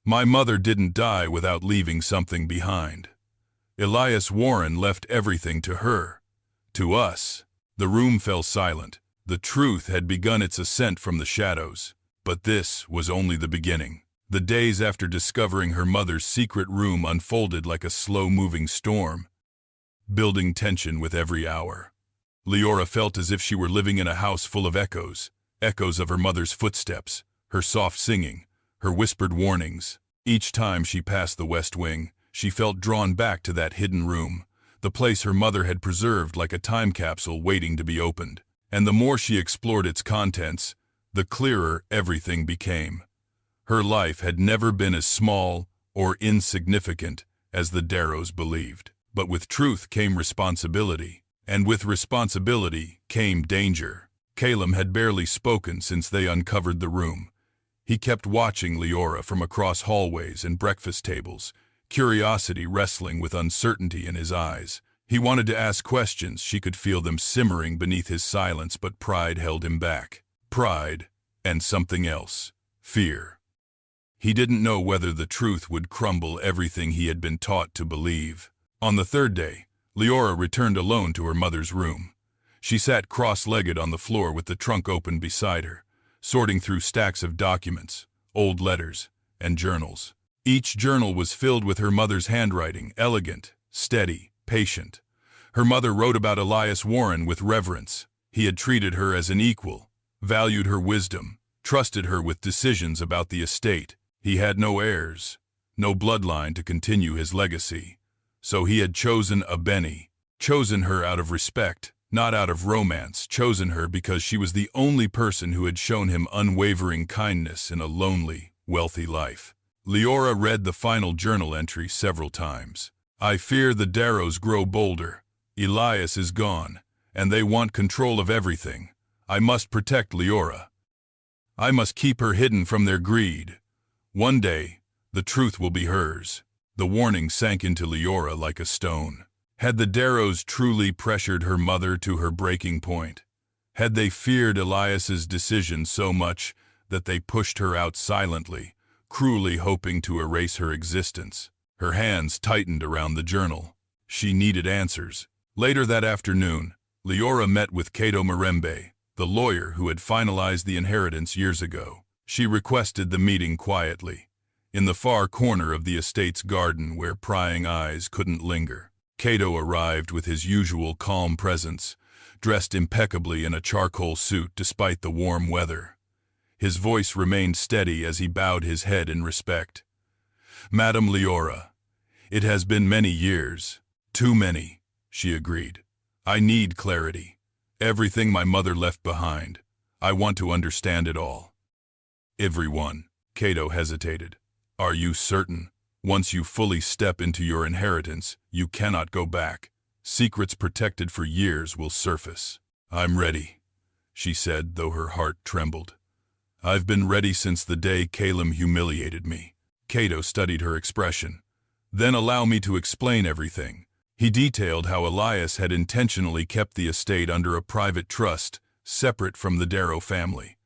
My mother didn't die without leaving something behind. Elias Warren left everything to her, to us. The room fell silent. The truth had begun its ascent from the shadows. But this was only the beginning. The days after discovering her mother's secret room unfolded like a slow-moving storm, building tension with every hour. Leora felt as if she were living in a house full of echoes, echoes of her mother's footsteps, her soft singing, her whispered warnings. Each time she passed the West Wing, she felt drawn back to that hidden room, the place her mother had preserved like a time capsule waiting to be opened. And the more she explored its contents, the clearer everything became. Her life had never been as small or insignificant as the Darrows believed. But with truth came responsibility, and with responsibility came danger. Calum had barely spoken since they uncovered the room. He kept watching Leora from across hallways and breakfast tables, curiosity wrestling with uncertainty in his eyes. He wanted to ask questions, she could feel them simmering beneath his silence, but pride held him back. Pride and something else, fear. He didn't know whether the truth would crumble everything he had been taught to believe. On the third day, Leora returned alone to her mother's room. She sat cross-legged on the floor with the trunk open beside her, sorting through stacks of documents, old letters, and journals. Each journal was filled with her mother's handwriting, elegant, steady, patient. Her mother wrote about Elias Warren with reverence. He had treated her as an equal, valued her wisdom, trusted her with decisions about the estate. He had no heirs, no bloodline to continue his legacy. So he had chosen a Benny, chosen her out of respect, not out of romance, chosen her because she was the only person who had shown him unwavering kindness in a lonely, wealthy life. Leora read the final journal entry several times. I fear the Darrows grow bolder. Elias is gone, and they want control of everything. I must protect Leora. I must keep her hidden from their greed. One day, the truth will be hers. The warning sank into Leora like a stone. Had the Darrows truly pressured her mother to her breaking point? Had they feared Elias's decision so much that they pushed her out silently, cruelly hoping to erase her existence? Her hands tightened around the journal. She needed answers. Later that afternoon, Leora met with Cato Mirembe, the lawyer who had finalized the inheritance years ago. She requested the meeting quietly, in the far corner of the estate's garden where prying eyes couldn't linger. Cato arrived with his usual calm presence, dressed impeccably in a charcoal suit despite the warm weather. His voice remained steady as he bowed his head in respect. Madam Leora, it has been many years. Too many, she agreed. I need clarity. Everything my mother left behind. I want to understand it all. Everyone, Cato hesitated. Are you certain? Once you fully step into your inheritance, you cannot go back. Secrets protected for years will surface. I'm ready, she said, though her heart trembled. I've been ready since the day Calum humiliated me. Cato studied her expression. Then allow me to explain everything. He detailed how Elias had intentionally kept the estate under a private trust, separate from the Darrow family.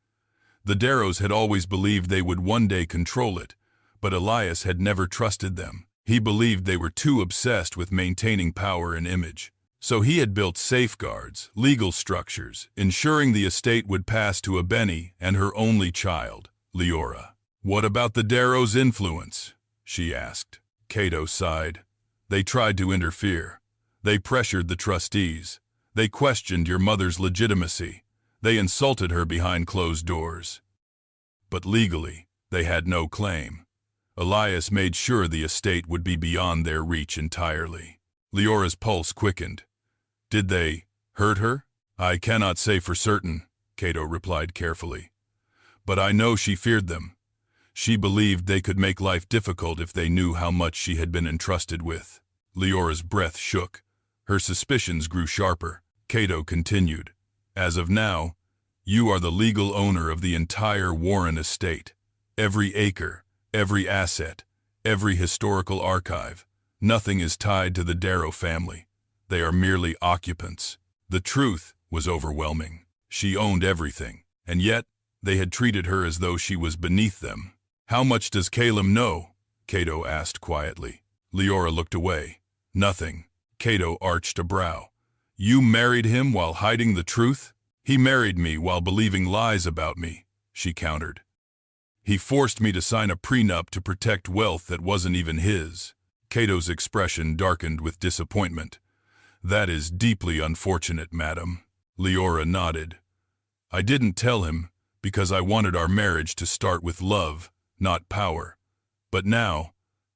The Darrows had always believed they would one day control it, but Elias had never trusted them. He believed they were too obsessed with maintaining power and image. So he had built safeguards, legal structures, ensuring the estate would pass to a Benny and her only child, Leora. What about the Darrows' influence? She asked. Cato sighed. They tried to interfere. They pressured the trustees. They questioned your mother's legitimacy. They insulted her behind closed doors. But legally, they had no claim. Elias made sure the estate would be beyond their reach entirely. Leora's pulse quickened. Did they hurt her? I cannot say for certain, Cato replied carefully. But I know she feared them. She believed they could make life difficult if they knew how much she had been entrusted with. Leora's breath shook. Her suspicions grew sharper. Cato continued. As of now, you are the legal owner of the entire Warren estate. Every acre, every asset, every historical archive. Nothing is tied to the Darrow family. They are merely occupants. The truth was overwhelming. She owned everything, and yet they had treated her as though she was beneath them. How much does Calum know? Cato asked quietly. Leora looked away. Nothing. Cato arched a brow. You married him while hiding the truth? He married me while believing lies about me, she countered. He forced me to sign a prenup to protect wealth that wasn't even his. Cato's expression darkened with disappointment. That is deeply unfortunate, madam. Leora nodded. I didn't tell him because I wanted our marriage to start with love, not power. But now,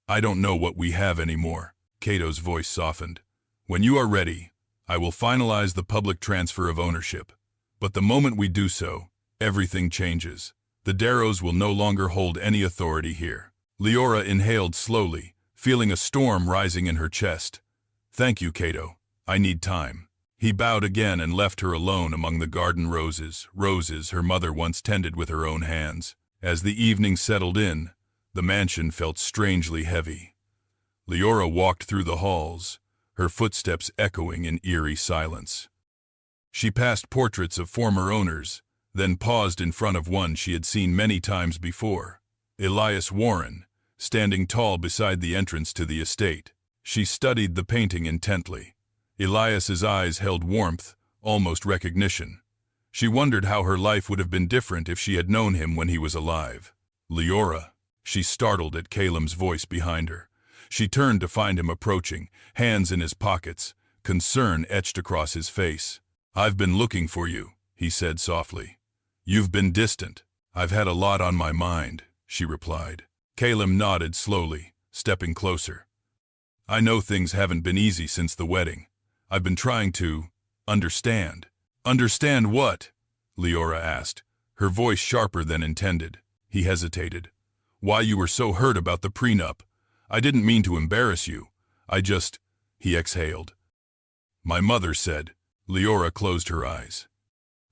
I don't know what we have anymore. Cato's voice softened. When you are ready, I will finalize the public transfer of ownership. But the moment we do so, everything changes. The Darrows will no longer hold any authority here. Leora inhaled slowly, feeling a storm rising in her chest. Thank you, Cato. I need time. He bowed again and left her alone among the garden roses, roses her mother once tended with her own hands. As the evening settled in, the mansion felt strangely heavy. Leora walked through the halls, her footsteps echoing in eerie silence. She passed portraits of former owners, then paused in front of one she had seen many times before, Elias Warren, standing tall beside the entrance to the estate. She studied the painting intently. Elias's eyes held warmth, almost recognition. She wondered how her life would have been different if she had known him when he was alive. Leora, she startled at Calem's voice behind her. She turned to find him approaching, hands in his pockets, concern etched across his face. I've been looking for you, he said softly. You've been distant. I've had a lot on my mind, she replied. Calem nodded slowly, stepping closer. I know things haven't been easy since the wedding. I've been trying to understand. Understand what? Leora asked, her voice sharper than intended. He hesitated. Why you were so hurt about the prenup. I didn't mean to embarrass you. He exhaled. My mother said. Leora closed her eyes.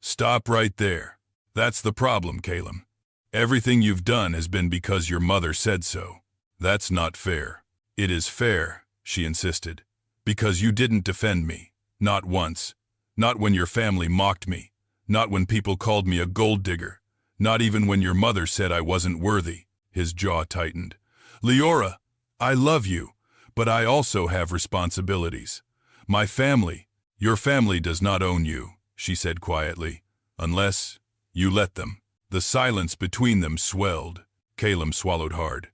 Stop right there. That's the problem, Calem. Everything you've done has been because your mother said so. That's not fair. It is fair, she insisted, because you didn't defend me. Not once. Not when your family mocked me. Not when people called me a gold digger. Not even when your mother said I wasn't worthy. His jaw tightened. Leora, I love you, but I also have responsibilities. My family, your family does not own you, she said quietly, unless you let them. The silence between them swelled. Calem swallowed hard.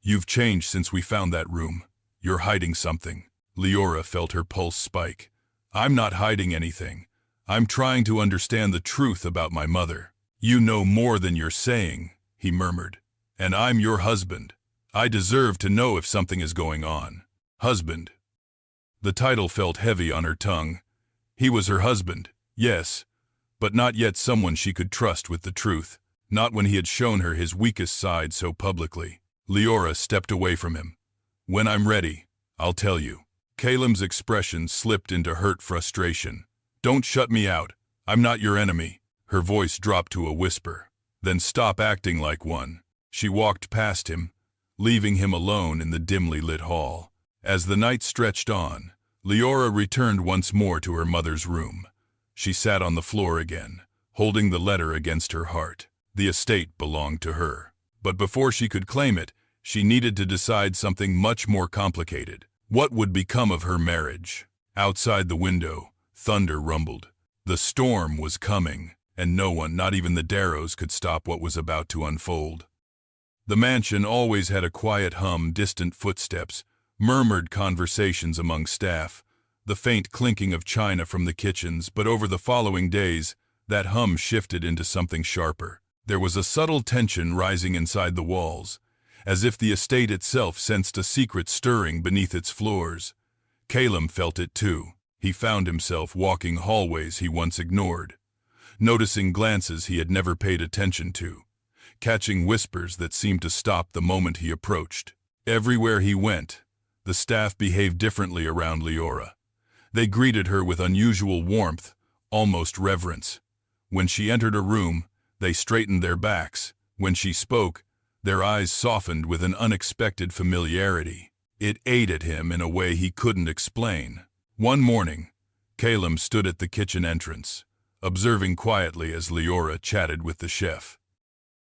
You've changed since we found that room. You're hiding something. Leora felt her pulse spike. I'm not hiding anything. I'm trying to understand the truth about my mother. You know more than you're saying, he murmured. And I'm your husband. I deserve to know if something is going on. Husband. The title felt heavy on her tongue. He was her husband, yes, but not yet someone she could trust with the truth, not when he had shown her his weakest side so publicly. Leora stepped away from him. When I'm ready, I'll tell you. Calem's expression slipped into hurt frustration. Don't shut me out. I'm not your enemy. Her voice dropped to a whisper. Then stop acting like one. She walked past him, leaving him alone in the dimly lit hall. As the night stretched on, Leora returned once more to her mother's room. She sat on the floor again, holding the letter against her heart. The estate belonged to her. But before she could claim it, she needed to decide something much more complicated. What would become of her marriage? Outside the window, thunder rumbled. The storm was coming, and no one, not even the Darrows, could stop what was about to unfold. The mansion always had a quiet hum, distant footsteps, murmured conversations among staff, the faint clinking of china from the kitchens, but over the following days, that hum shifted into something sharper. There was a subtle tension rising inside the walls, as if the estate itself sensed a secret stirring beneath its floors. Calem felt it too. He found himself walking hallways he once ignored, noticing glances he had never paid attention to, catching whispers that seemed to stop the moment he approached. Everywhere he went, the staff behaved differently around Leora. They greeted her with unusual warmth, almost reverence. When she entered a room, they straightened their backs. When she spoke, their eyes softened with an unexpected familiarity. It ate at him in a way he couldn't explain. One morning, Calem stood at the kitchen entrance, observing quietly as Leora chatted with the chef.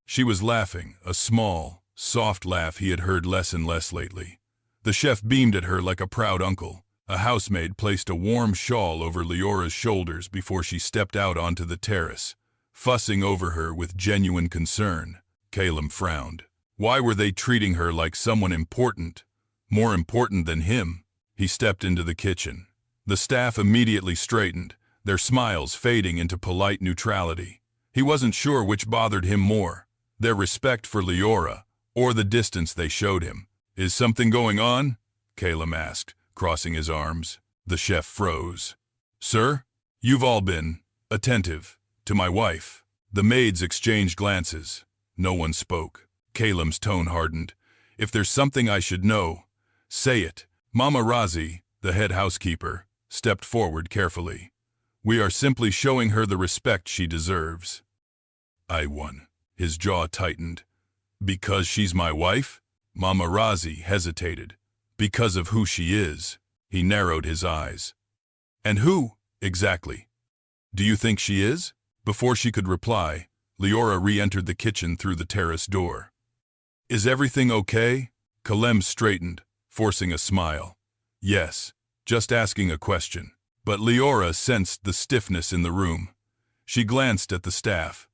She was laughing, a small, soft laugh he had heard less and less lately. The chef beamed at her like a proud uncle. A housemaid placed a warm shawl over Leora's shoulders before she stepped out onto the terrace, fussing over her with genuine concern. Calem frowned. Why were they treating her like someone important, more important than him? He stepped into the kitchen. The staff immediately straightened, their smiles fading into polite neutrality. He wasn't sure which bothered him more, their respect for Leora or the distance they showed him. "Is something going on?" Calum asked, crossing his arms. The chef froze. "Sir, you've all been attentive to my wife." The maids exchanged glances. No one spoke. Calum's tone hardened. "If there's something I should know, say it." Mama Razi, the head housekeeper, stepped forward carefully. "We are simply showing her the respect she deserves." I won. His jaw tightened. "Because she's my wife?" Mama Razi hesitated. "Because of who she is." He narrowed his eyes. "And who, exactly, do you think she is?" Before she could reply, Leora re-entered the kitchen through the terrace door. "Is everything okay?" Calum straightened, forcing a smile. "Yes, just asking a question." But Leora sensed the stiffness in the room. She glanced at the staff.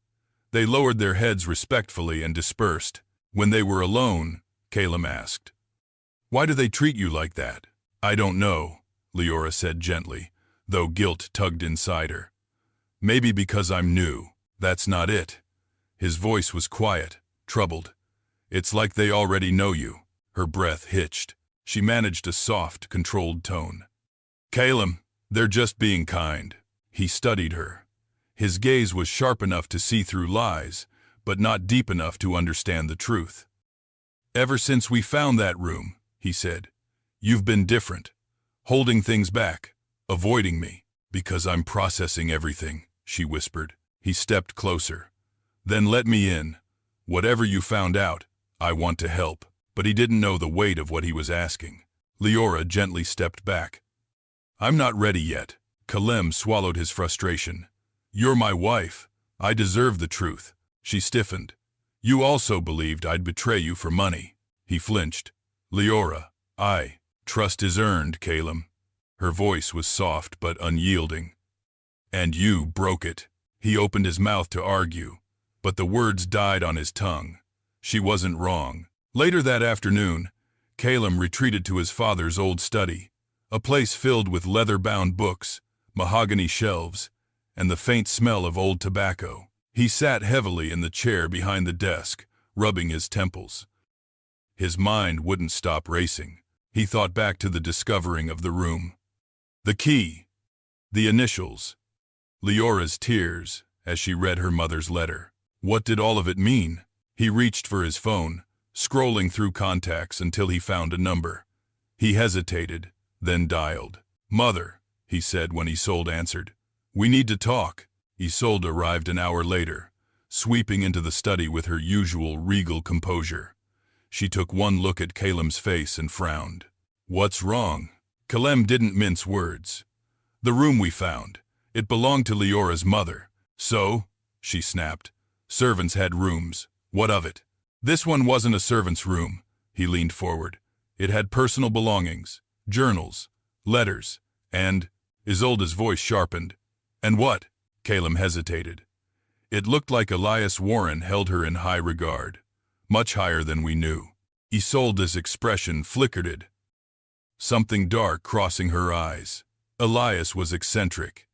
They lowered their heads respectfully and dispersed. When they were alone, Calum asked, "Why do they treat you like that?" "I don't know," Leora said gently, though guilt tugged inside her. "Maybe because I'm new. That's not it." His voice was quiet, troubled. "It's like they already know you." Her breath hitched. She managed a soft, controlled tone. "Calum, they're just being kind." He studied her. His gaze was sharp enough to see through lies, but not deep enough to understand the truth. "Ever since we found that room," he said, "you've been different, holding things back, avoiding me." "Because I'm processing everything," she whispered. He stepped closer. "Then let me in. Whatever you found out, I want to help." But he didn't know the weight of what he was asking. Leora gently stepped back. "I'm not ready yet." Calum swallowed his frustration. "You're my wife. I deserve the truth." She stiffened. "You also believed I'd betray you for money." He flinched. "Leora, trust is earned, Calum." Her voice was soft but unyielding. "And you broke it." He opened his mouth to argue, but the words died on his tongue. She wasn't wrong. Later that afternoon, Calum retreated to his father's old study, a place filled with leather-bound books, mahogany shelves, and the faint smell of old tobacco. He sat heavily in the chair behind the desk, rubbing his temples. His mind wouldn't stop racing. He thought back to the discovering of the room. The key, the initials, Leora's tears as she read her mother's letter. What did all of it mean? He reached for his phone, scrolling through contacts until he found a number. He hesitated, then dialed. "Mother," he said when Isolde answered. "We need to talk." Isolde arrived an hour later, sweeping into the study with her usual regal composure. She took one look at Calum's face and frowned. "What's wrong?" Calum didn't mince words. "The room we found. It belonged to Leora's mother." "So?" she snapped. "Servants had rooms. What of it?" "This one wasn't a servant's room." He leaned forward. "It had personal belongings, journals, letters, and—" Isolde's voice sharpened. "And what?" Calum hesitated. "It looked like Elias Warren held her in high regard, much higher than we knew." Isolde's expression flickered, something dark crossing her eyes. Elias was eccentric.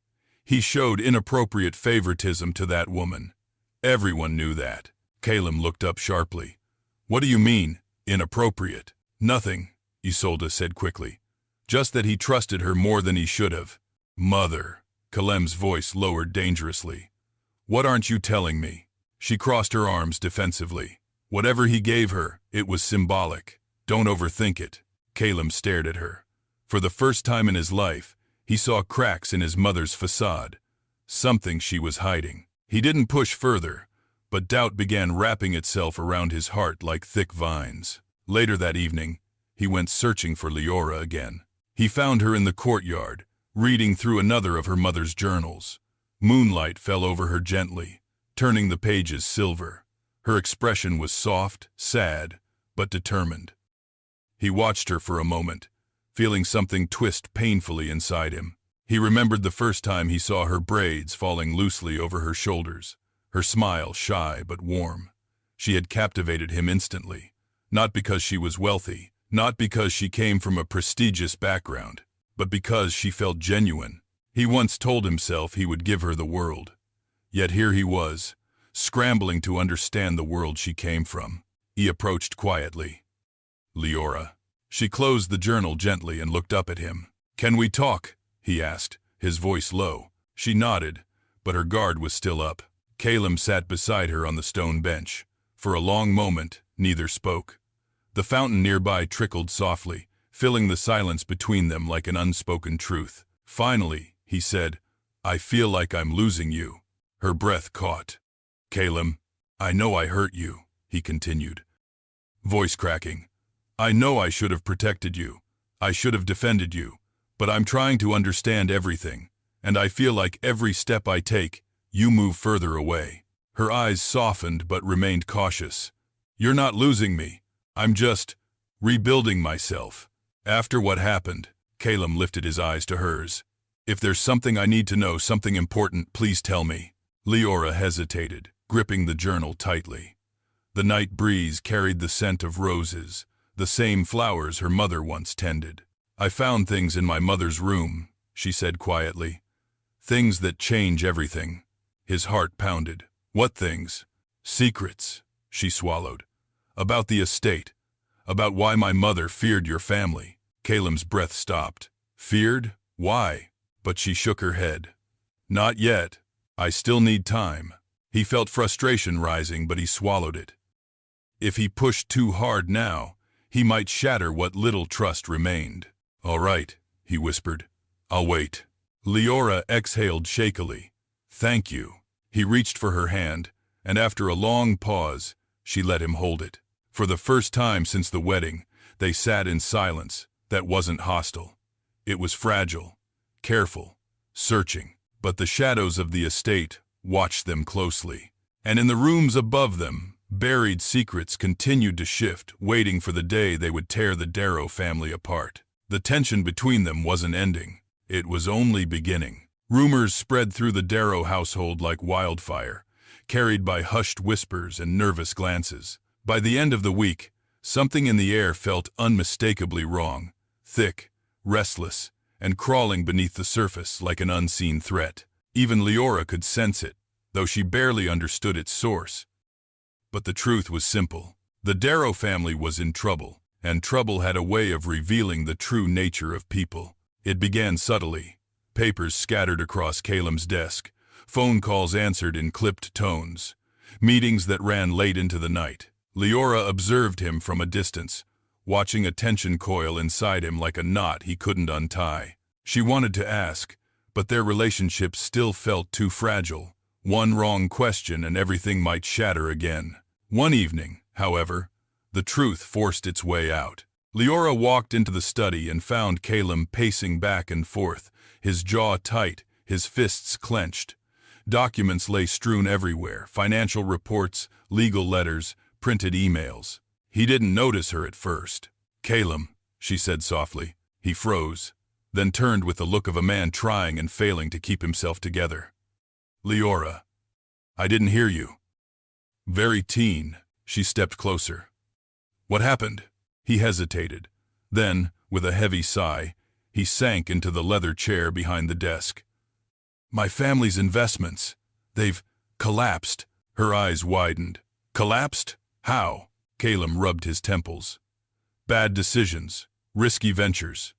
He showed inappropriate favoritism to that woman. Everyone knew that. Calum looked up sharply. "What do you mean, inappropriate?" "Nothing," Isolde said quickly. "Just that he trusted her more than he should have." "Mother," Calum's voice lowered dangerously. "What aren't you telling me?" She crossed her arms defensively. "Whatever he gave her, it was symbolic. Don't overthink it." Calum stared at her. For the first time in his life, he saw cracks in his mother's facade, something she was hiding. He didn't push further, but doubt began wrapping itself around his heart like thick vines. Later that evening, he went searching for Leora again. He found her in the courtyard, reading through another of her mother's journals. Moonlight fell over her gently, turning the pages silver. Her expression was soft, sad, but determined. He watched her for a moment, feeling something twist painfully inside him. He remembered the first time he saw her braids falling loosely over her shoulders, her smile shy but warm. She had captivated him instantly, not because she was wealthy, not because she came from a prestigious background, but because she felt genuine. He once told himself he would give her the world. Yet here he was, scrambling to understand the world she came from. He approached quietly. Leora. She closed the journal gently and looked up at him. "Can we talk?" he asked, his voice low. She nodded, but her guard was still up. Caleb sat beside her on the stone bench. For a long moment, neither spoke. The fountain nearby trickled softly, filling the silence between them like an unspoken truth. Finally, he said, "I feel like I'm losing you." Her breath caught. "Caleb, I know I hurt you," he continued, voice cracking. "I know I should have protected you. I should have defended you. But I'm trying to understand everything, and I feel like every step I take, you move further away." Her eyes softened but remained cautious. "You're not losing me. I'm just rebuilding myself." After what happened, Caleb lifted his eyes to hers. "If there's something I need to know, something important, please tell me." Leora hesitated, gripping the journal tightly. The night breeze carried the scent of roses, the same flowers her mother once tended. "I found things in my mother's room," she said quietly. "Things that change everything." His heart pounded. "What things?" "Secrets," she swallowed. "About the estate. About why my mother feared your family." Caleb's breath stopped. "Feared? Why?" But she shook her head. "Not yet. I still need time." He felt frustration rising, but he swallowed it. If he pushed too hard now, he might shatter what little trust remained. "All right," he whispered. "I'll wait." Leora exhaled shakily. "Thank you." He reached for her hand, and after a long pause, she let him hold it. For the first time since the wedding, they sat in silence that wasn't hostile. It was fragile, careful, searching. But the shadows of the estate watched them closely. And in the rooms above them, buried secrets continued to shift, waiting for the day they would tear the Darrow family apart. The tension between them wasn't ending. It was only beginning. Rumors spread through the Darrow household like wildfire, carried by hushed whispers and nervous glances. By the end of the week, something in the air felt unmistakably wrong, thick, restless, and crawling beneath the surface like an unseen threat. Even Leora could sense it, though she barely understood its source. But the truth was simple. The Darrow family was in trouble, and trouble had a way of revealing the true nature of people. It began subtly. Papers scattered across Caleb's desk, phone calls answered in clipped tones, meetings that ran late into the night. Leora observed him from a distance, watching a tension coil inside him like a knot he couldn't untie. She wanted to ask, but their relationship still felt too fragile. One wrong question and everything might shatter again. One evening, however, the truth forced its way out. Leora walked into the study and found Caleb pacing back and forth, his jaw tight, his fists clenched. Documents lay strewn everywhere, financial reports, legal letters, printed emails. He didn't notice her at first. "Caleb," she said softly. He froze, then turned with the look of a man trying and failing to keep himself together. "Leora, I didn't hear you." Very teen, she stepped closer. "What happened?" He hesitated. Then, with a heavy sigh, he sank into the leather chair behind the desk. "My family's investments, they've collapsed." Her eyes widened. "Collapsed? How?" Caleb rubbed his temples. "Bad decisions, risky ventures.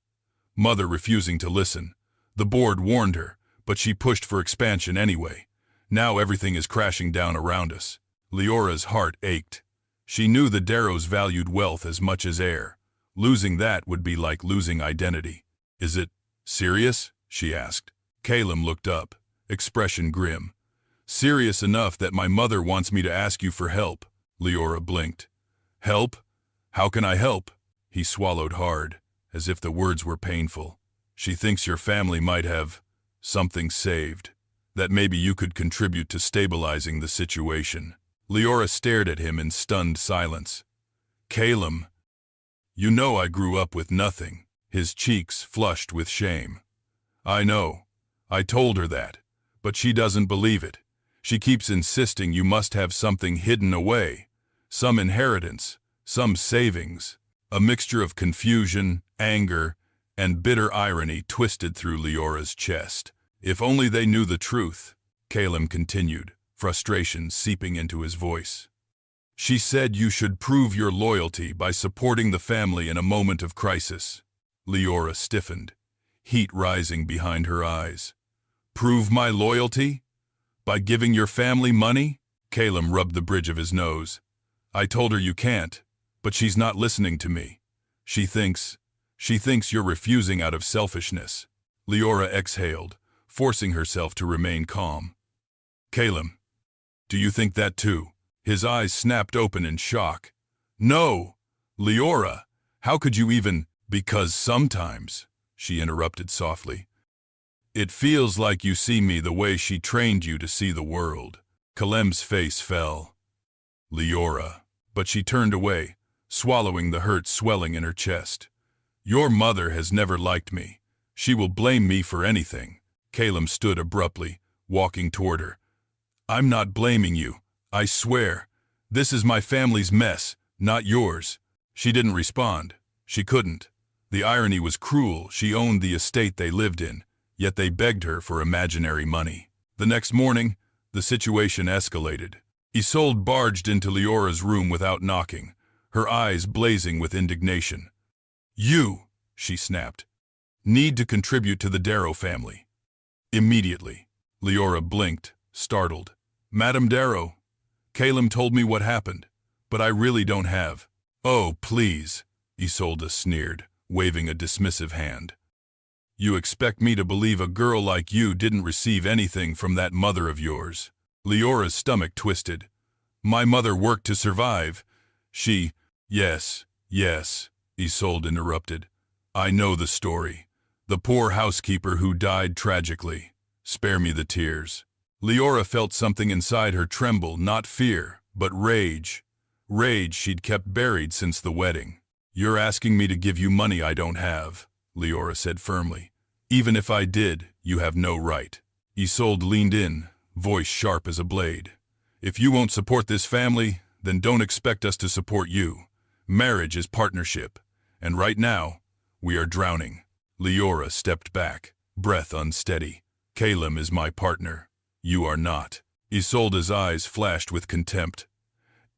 Mother refusing to listen. The board warned her, but she pushed for expansion anyway. Now everything is crashing down around us." Leora's heart ached. She knew the Darrows valued wealth as much as air. Losing that would be like losing identity. "Is it serious?" she asked. Caleb looked up, expression grim. "Serious enough that my mother wants me to ask you for help." Leora blinked. "Help? How can I help?" He swallowed hard, as if the words were painful. "She thinks your family might have something saved, that maybe you could contribute to stabilizing the situation." Leora stared at him in stunned silence. "Caleb, you know I grew up with nothing." His cheeks flushed with shame. "I know. I told her that, but she doesn't believe it. She keeps insisting you must have something hidden away, some inheritance, some savings." A mixture of confusion, anger, and bitter irony twisted through Leora's chest. "If only they knew the truth," Caleb continued, frustration seeping into his voice. She said you should prove your loyalty by supporting the family in a moment of crisis. Leora stiffened, heat rising behind her eyes. Prove my loyalty? By giving your family money? Calum rubbed the bridge of his nose. I told her you can't, but she's not listening to me. She thinks you're refusing out of selfishness. Leora exhaled, forcing herself to remain calm. Calum, do you think that too? His eyes snapped open in shock. No! Leora, how could you even— Because sometimes, she interrupted softly, it feels like you see me the way she trained you to see the world. Calem's face fell. Leora, but she turned away, swallowing the hurt swelling in her chest. Your mother has never liked me. She will blame me for anything. Calum stood abruptly, walking toward her. I'm not blaming you. I swear. This is my family's mess, not yours. She didn't respond. She couldn't. The irony was cruel. She owned the estate they lived in, yet they begged her for imaginary money. The next morning, the situation escalated. Isolde barged into Leora's room without knocking, her eyes blazing with indignation. You, she snapped, need to contribute to the Darrow family. Immediately. Leora blinked, startled. Madame Darrow, Calum told me what happened, but I really don't have. Oh, please, Isolde sneered, waving a dismissive hand. You expect me to believe a girl like you didn't receive anything from that mother of yours? Leora's stomach twisted. My mother worked to survive. She— Yes, Isolde interrupted. I know the story. The poor housekeeper who died tragically. Spare me the tears. Leora felt something inside her tremble, not fear, but rage. Rage she'd kept buried since the wedding. You're asking me to give you money I don't have, Leora said firmly. Even if I did, you have no right. Isolde leaned in, voice sharp as a blade. If you won't support this family, then don't expect us to support you. Marriage is partnership, and right now, we are drowning. Leora stepped back, breath unsteady. Calum is my partner. You are not. Isolde's eyes flashed with contempt.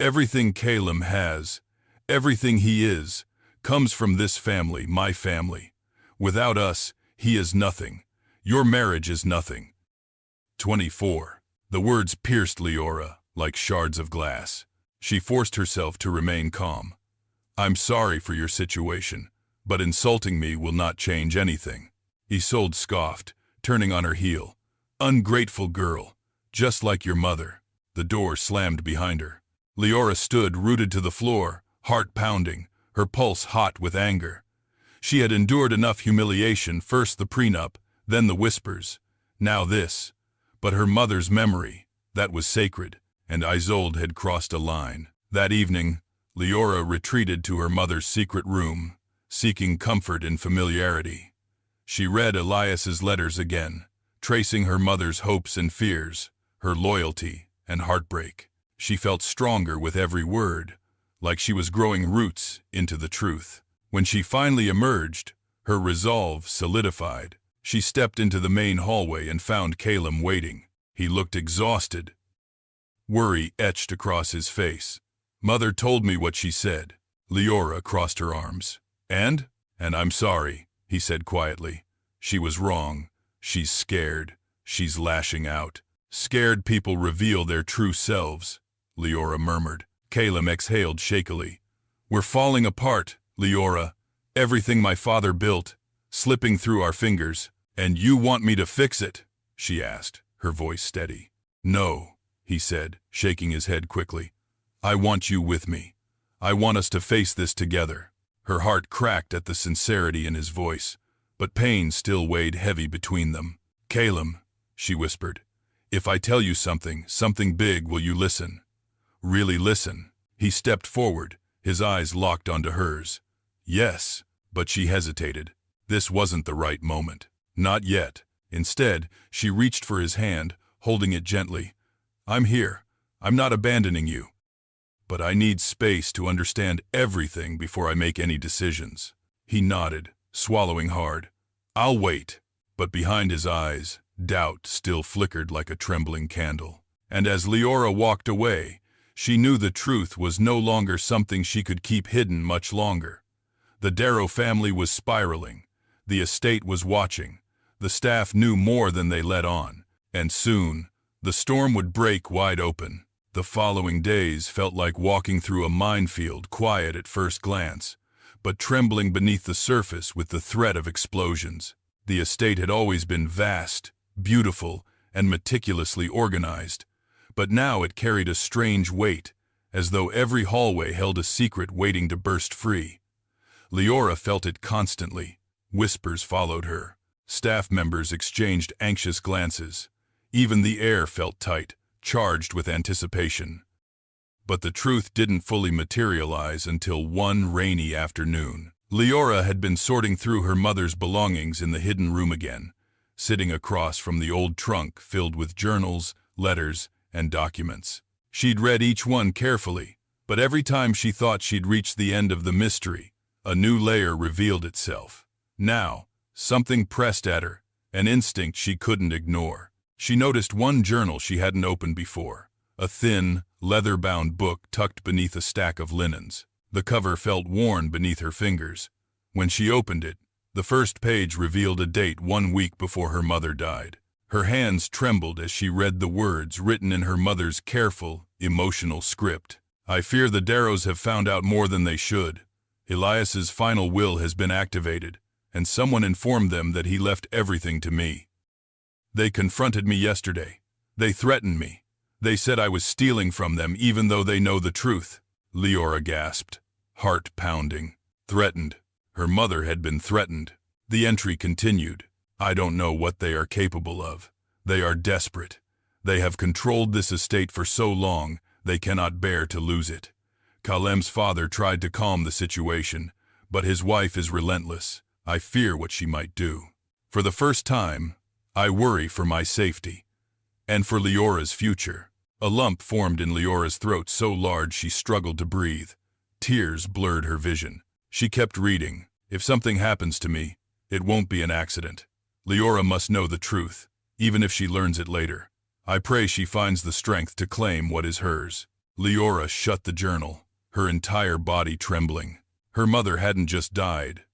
Everything Calum has, everything he is, comes from this family, my family. Without us, he is nothing. Your marriage is nothing. 24. The words pierced Leora like shards of glass. She forced herself to remain calm. I'm sorry for your situation, but insulting me will not change anything. Isolde scoffed, turning on her heel. Ungrateful girl, just like your mother. The door slammed behind her. Leora stood rooted to the floor, heart pounding, her pulse hot with anger. She had endured enough humiliation, first the prenup, then the whispers, now this. But her mother's memory, that was sacred, and Isolde had crossed a line. That evening, Leora retreated to her mother's secret room, seeking comfort in familiarity. She read Elias's letters again, tracing her mother's hopes and fears, her loyalty and heartbreak. She felt stronger with every word, like she was growing roots into the truth. When she finally emerged, her resolve solidified. She stepped into the main hallway and found Calum waiting. He looked exhausted. Worry etched across his face. Mother told me what she said. Leora crossed her arms. And I'm sorry, he said quietly. She was wrong. She's scared. She's lashing out. Scared people reveal their true selves, Leora murmured. Calum exhaled shakily. We're falling apart, Leora. Everything my father built, slipping through our fingers. And you want me to fix it? She asked, her voice steady. No, he said, shaking his head quickly. I want you with me. I want us to face this together. Her heart cracked at the sincerity in his voice, but pain still weighed heavy between them. Calum, she whispered, if I tell you something big, will you listen? Really listen? He stepped forward, his eyes locked onto hers. Yes, but she hesitated. This wasn't the right moment. Not yet. Instead, she reached for his hand, holding it gently. I'm here. I'm not abandoning you. But I need space to understand everything before I make any decisions. He nodded, swallowing hard. I'll wait. But behind his eyes, doubt still flickered like a trembling candle. And as Leora walked away, She knew the truth was no longer something she could keep hidden much longer. The Darrow family was spiraling. The estate was watching. The staff knew more than they let on. And soon, the storm would break wide open. The following days felt like walking through a minefield, quiet at first glance, but trembling beneath the surface with the threat of explosions. The estate had always been vast, beautiful, and meticulously organized, but now it carried a strange weight, as though every hallway held a secret waiting to burst free. Leora felt it constantly. Whispers followed her. Staff members exchanged anxious glances. Even the air felt tight, charged with anticipation. But the truth didn't fully materialize until one rainy afternoon. Leora had been sorting through her mother's belongings in the hidden room again, sitting across from the old trunk filled with journals, letters, and documents. She'd read each one carefully, but every time she thought she'd reached the end of the mystery, a new layer revealed itself. Now, something pressed at her, an instinct she couldn't ignore. She noticed one journal she hadn't opened before, a thin, leather-bound book tucked beneath a stack of linens. The cover felt worn beneath her fingers. When she opened it, the first page revealed a date 1 week before her mother died. Her hands trembled as she read the words written in her mother's careful, emotional script. "I fear the Darrows have found out more than they should. Elias's final will has been activated, and someone informed them that he left everything to me. They confronted me yesterday. They threatened me. They said I was stealing from them even though they know the truth." Leora gasped, heart pounding. Threatened. Her mother had been threatened. The entry continued. "I don't know what they are capable of. They are desperate. They have controlled this estate for so long, they cannot bear to lose it. Kalem's father tried to calm the situation, but his wife is relentless. I fear what she might do. For the first time, I worry for my safety, and for Leora's future." A lump formed in Leora's throat so large she struggled to breathe. Tears blurred her vision. She kept reading. "If something happens to me, it won't be an accident. Leora must know the truth, even if she learns it later. I pray she finds the strength to claim what is hers." Leora shut the journal, her entire body trembling. Her mother hadn't just died.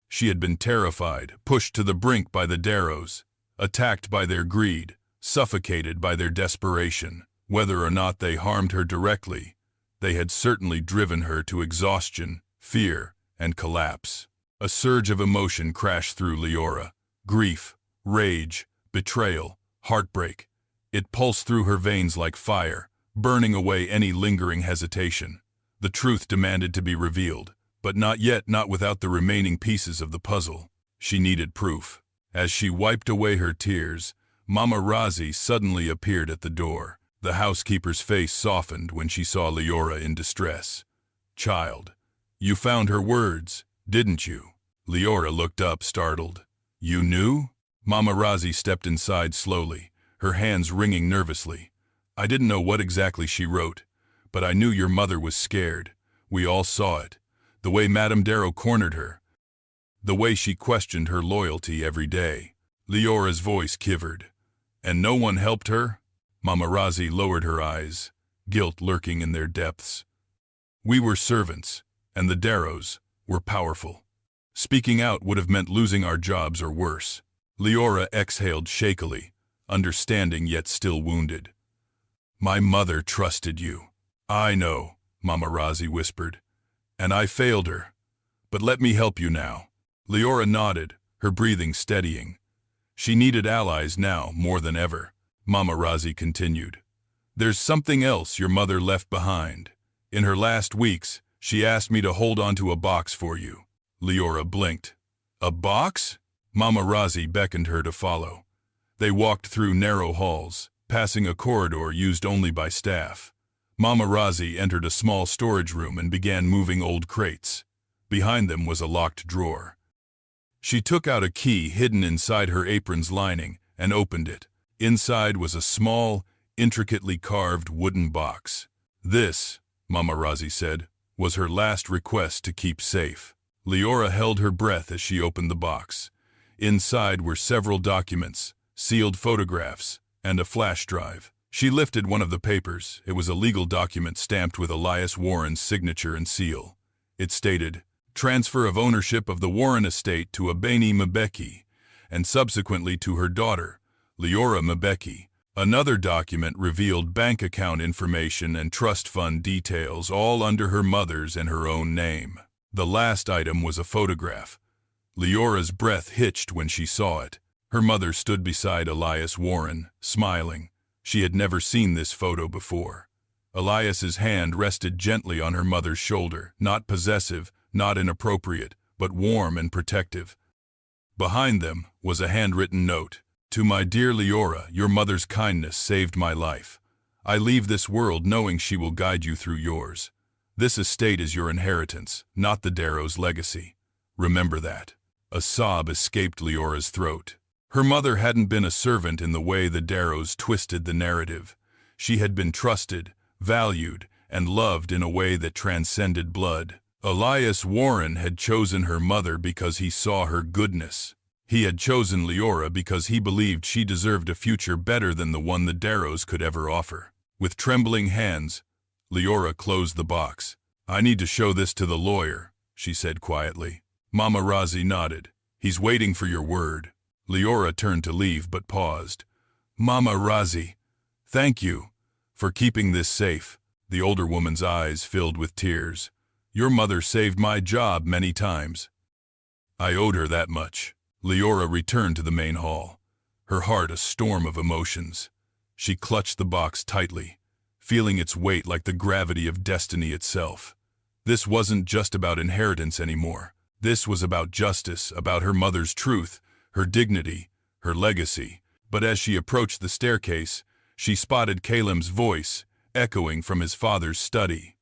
She had been terrified, pushed to the brink by the Darrows, attacked by their greed, suffocated by their desperation. Whether or not they harmed her directly, they had certainly driven her to exhaustion, fear, and collapse. A surge of emotion crashed through Leora. Grief, rage, betrayal, heartbreak. It pulsed through her veins like fire, burning away any lingering hesitation. The truth demanded to be revealed, but not yet, not without the remaining pieces of the puzzle. She needed proof. As she wiped away her tears, Mama Razi suddenly appeared at the door. The housekeeper's face softened when she saw Leora in distress. "Child, you found her words, didn't you?" Leora looked up, startled. "You knew?" Mama Razi stepped inside slowly, her hands wringing nervously. "I didn't know what exactly she wrote, but I knew your mother was scared. We all saw it. The way Madame Darrow cornered her. The way she questioned her loyalty every day." Leora's voice quivered. "And no one helped her?" Mama Razi lowered her eyes, guilt lurking in their depths. "We were servants, and the Darrows were powerful. Speaking out would have meant losing our jobs or worse." Leora exhaled shakily, understanding yet still wounded. "My mother trusted you." "I know," Mama Razi whispered, "and I failed her. But let me help you now." Leora nodded, her breathing steadying. She needed allies now more than ever. Mama Razi continued. "There's something else your mother left behind. In her last weeks, she asked me to hold onto a box for you." Leora blinked. "A box?" Mama Razi beckoned her to follow. They walked through narrow halls, passing a corridor used only by staff. Mama Razi entered a small storage room and began moving old crates. Behind them was a locked drawer. She took out a key hidden inside her apron's lining and opened it. Inside was a small, intricately carved wooden box. This, Mama Razi said, was her last request to keep safe. Leora held her breath as she opened the box. Inside were several documents, sealed photographs, and a flash drive. She lifted one of the papers. It was a legal document stamped with Elias Warren's signature and seal. It stated, "Transfer of ownership of the Warren estate to Abeni Mbeki, and subsequently to her daughter, Leora Mbeki." Another document revealed bank account information and trust fund details, all under her mother's and her own name. The last item was a photograph. Leora's breath hitched when she saw it. Her mother stood beside Elias Warren, smiling. She had never seen this photo before. Elias's hand rested gently on her mother's shoulder, not possessive, not inappropriate, but warm and protective. Behind them was a handwritten note. "To my dear Leora, your mother's kindness saved my life. I leave this world knowing she will guide you through yours. This estate is your inheritance, not the Darrow's legacy. Remember that." A sob escaped Leora's throat. Her mother hadn't been a servant in the way the Darrows twisted the narrative. She had been trusted, valued, and loved in a way that transcended blood. Elias Warren had chosen her mother because he saw her goodness. He had chosen Leora because he believed she deserved a future better than the one the Darrows could ever offer. With trembling hands, Leora closed the box. "I need to show this to the lawyer," she said quietly. Mama Razi nodded. "He's waiting for your word." Leora turned to leave but paused. "Mama Razi, thank you for keeping this safe." The older woman's eyes filled with tears. "Your mother saved my job many times. I owed her that much." Leora returned to the main hall, her heart a storm of emotions. She clutched the box tightly, feeling its weight like the gravity of destiny itself. This wasn't just about inheritance anymore. This was about justice, about her mother's truth, her dignity, her legacy. But as she approached the staircase, she spotted Calem's voice echoing from his father's study.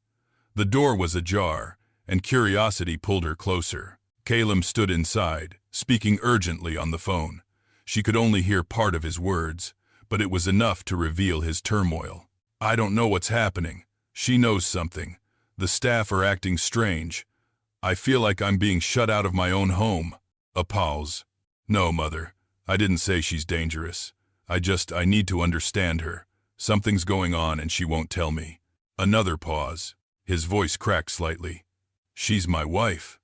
The door was ajar, and curiosity pulled her closer. Calem stood inside, speaking urgently on the phone. She could only hear part of his words, but it was enough to reveal his turmoil. "I don't know what's happening. She knows something. The staff are acting strange. I feel like I'm being shut out of my own home." A pause. "No, Mother, I didn't say she's dangerous. I need to understand her. Something's going on and she won't tell me." Another pause. His voice cracked slightly. "She's my wife.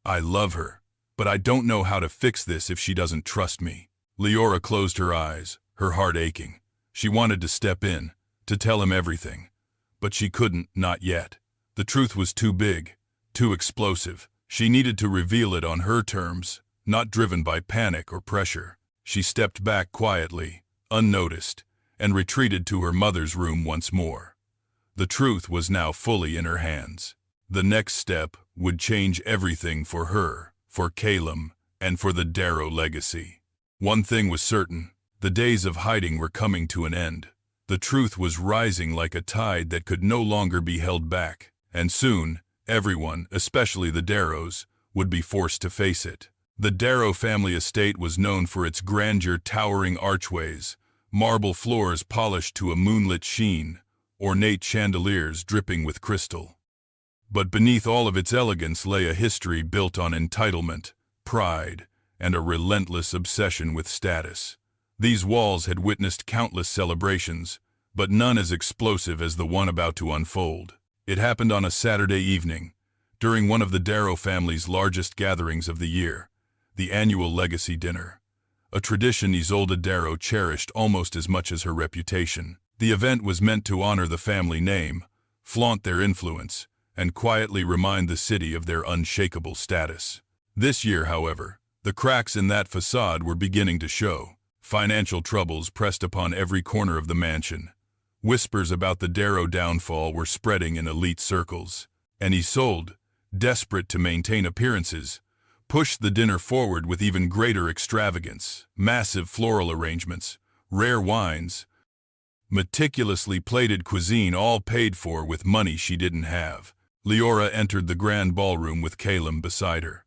I love her, but I don't know how to fix this if she doesn't trust me." Leora closed her eyes, her heart aching. She wanted to step in, to tell him everything. But she couldn't, not yet. The truth was too big, too explosive. She needed to reveal it on her terms, not driven by panic or pressure. She stepped back quietly, unnoticed, and retreated to her mother's room once more. The truth was now fully in her hands. The next step would change everything for her, for Calem, and for the Darrow legacy. One thing was certain: the days of hiding were coming to an end. The truth was rising like a tide that could no longer be held back, and soon, everyone, especially the Darrows, would be forced to face it. The Darrow family estate was known for its grandeur, towering archways, marble floors polished to a moonlit sheen, ornate chandeliers dripping with crystal. But beneath all of its elegance lay a history built on entitlement, pride, and a relentless obsession with status. These walls had witnessed countless celebrations, but none as explosive as the one about to unfold. It happened on a Saturday evening, during one of the Darrow family's largest gatherings of the year, the annual legacy dinner, a tradition Isolde Darrow cherished almost as much as her reputation. The event was meant to honor the family name, flaunt their influence, and quietly remind the city of their unshakable status. This year, however, the cracks in that facade were beginning to show. Financial troubles pressed upon every corner of the mansion. Whispers about the Darrow downfall were spreading in elite circles, and Isolde, desperate to maintain appearances, pushed the dinner forward with even greater extravagance: massive floral arrangements, rare wines, meticulously plated cuisine, all paid for with money she didn't have. Leora entered the grand ballroom with Calem beside her.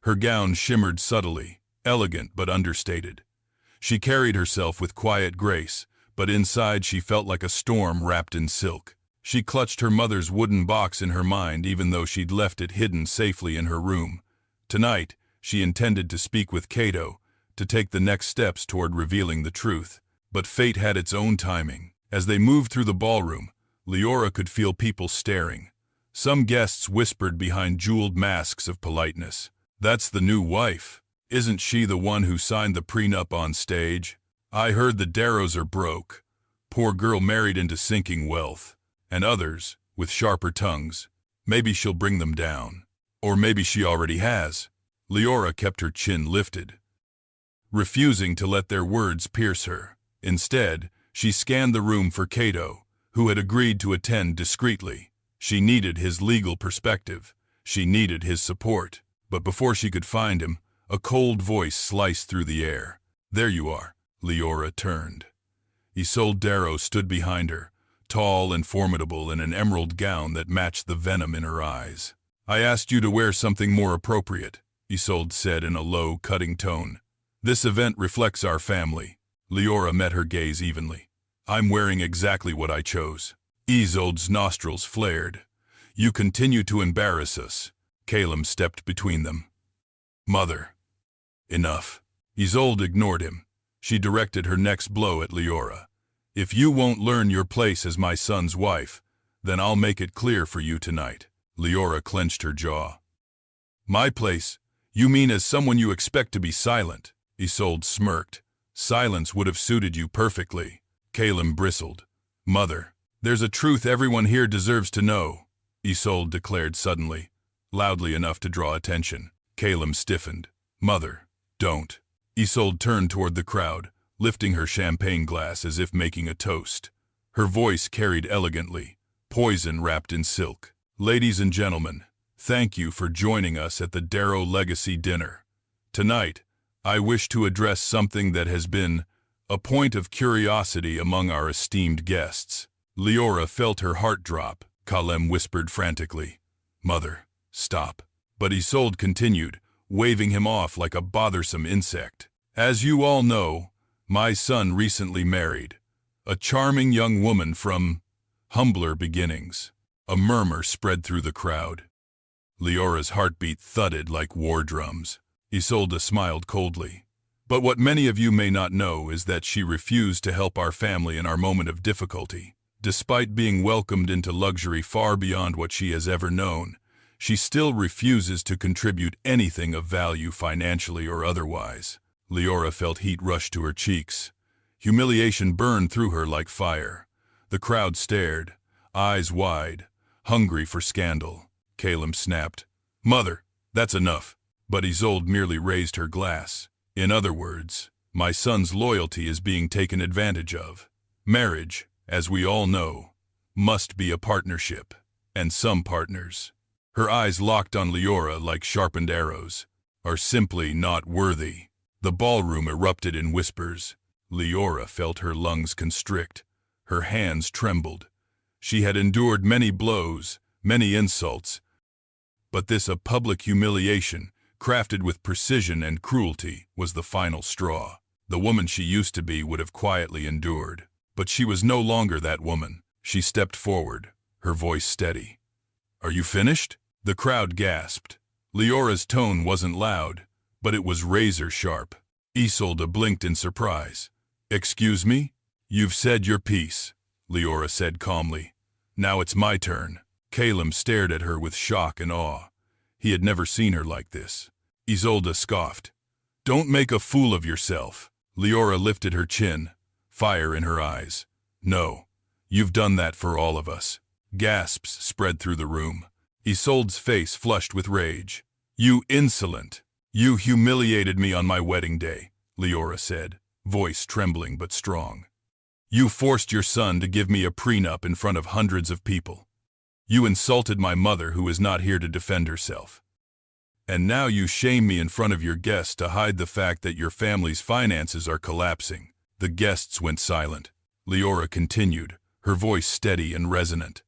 Her gown shimmered subtly, elegant but understated. She carried herself with quiet grace, but inside she felt like a storm wrapped in silk. She clutched her mother's wooden box in her mind, even though she'd left it hidden safely in her room. Tonight, she intended to speak with Cato, to take the next steps toward revealing the truth. But fate had its own timing. As they moved through the ballroom, Leora could feel people staring. Some guests whispered behind jeweled masks of politeness, "That's the new wife. Isn't she the one who signed the prenup on stage? I heard the Darrows are broke. Poor girl married into sinking wealth." And others, with sharper tongues, "Maybe she'll bring them down. Or maybe she already has." Leora kept her chin lifted, refusing to let their words pierce her. Instead, she scanned the room for Cato, who had agreed to attend discreetly. She needed his legal perspective. She needed his support. But before she could find him, a cold voice sliced through the air. "There you are." Leora turned. Isolde Darrow stood behind her, tall and formidable in an emerald gown that matched the venom in her eyes. "I asked you to wear something more appropriate," Isolde said in a low, cutting tone. "This event reflects our family." Leora met her gaze evenly. "I'm wearing exactly what I chose." Isolde's nostrils flared. "You continue to embarrass us." Calum stepped between them. "Mother." "Enough." Isolde ignored him. She directed her next blow at Leora. "If you won't learn your place as my son's wife, then I'll make it clear for you tonight." Leora clenched her jaw. "My place? You mean as someone you expect to be silent?" Isolde smirked. "Silence would have suited you perfectly." Calum bristled. "Mother, there's a truth everyone here deserves to know," Isolde declared suddenly, loudly enough to draw attention. Calum stiffened. "Mother, don't." Isolde turned toward the crowd, lifting her champagne glass as if making a toast. Her voice carried elegantly, poison wrapped in silk. "Ladies and gentlemen, thank you for joining us at the Darrow Legacy Dinner. Tonight, I wish to address something that has been a point of curiosity among our esteemed guests." Leora felt her heart drop. Calum whispered frantically, "Mother, stop." But Isolde continued, waving him off like a bothersome insect. "As you all know, my son recently married a charming young woman from humbler beginnings." A murmur spread through the crowd. Leora's heartbeat thudded like war drums. Isolde smiled coldly. "But what many of you may not know is that she refused to help our family in our moment of difficulty. Despite being welcomed into luxury far beyond what she has ever known, she still refuses to contribute anything of value financially or otherwise." Leora felt heat rush to her cheeks. Humiliation burned through her like fire. The crowd stared, eyes wide, hungry for scandal. Calum snapped, "Mother, that's enough." But Isolde merely raised her glass. "In other words, my son's loyalty is being taken advantage of. Marriage, as we all know, must be a partnership, and some partners," her eyes locked on Leora like sharpened arrows, "are simply not worthy." The ballroom erupted in whispers. Leora felt her lungs constrict. Her hands trembled. She had endured many blows, many insults, but this a public humiliation, crafted with precision and cruelty, was the final straw. The woman she used to be would have quietly endured. But she was no longer that woman. She stepped forward, her voice steady. "Are you finished?" The crowd gasped. Leora's tone wasn't loud, but it was razor sharp. Isolde blinked in surprise. "Excuse me? You've said your piece," Leora said calmly. "Now it's my turn." Calum stared at her with shock and awe. He had never seen her like this. Isolde scoffed. "Don't make a fool of yourself." Leora lifted her chin, fire in her eyes. "No, you've done that for all of us." Gasps spread through the room. Isolde's face flushed with rage. "You insolent! You humiliated me on my wedding day," Leora said, voice trembling but strong. "You forced your son to give me a prenup in front of hundreds of people. You insulted my mother, who is not here to defend herself. And now you shame me in front of your guests to hide the fact that your family's finances are collapsing." The guests went silent. Leora continued, her voice steady and resonant.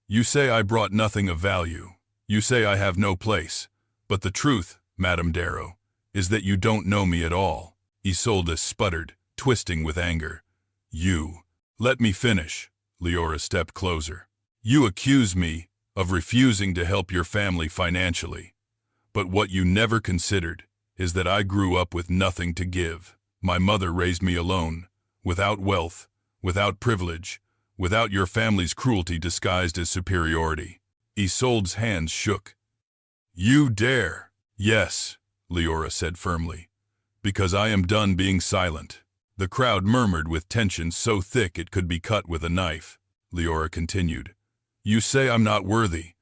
"You say I brought nothing of value. You say I have no place. But the truth, Madame Darrow, is that you don't know me at all." Isolde sputtered, twisting with anger. "You." "Let me finish." Leora stepped closer. "You accuse me of refusing to help your family financially. But what you never considered is that I grew up with nothing to give. My mother raised me alone, without wealth, without privilege, without your family's cruelty disguised as superiority. Isolde's hands shook. You dare? Yes, Leora said firmly. Because I am done being silent. The crowd murmured with tension so thick it could be cut with a knife. Leora continued. You say I'm not worthy.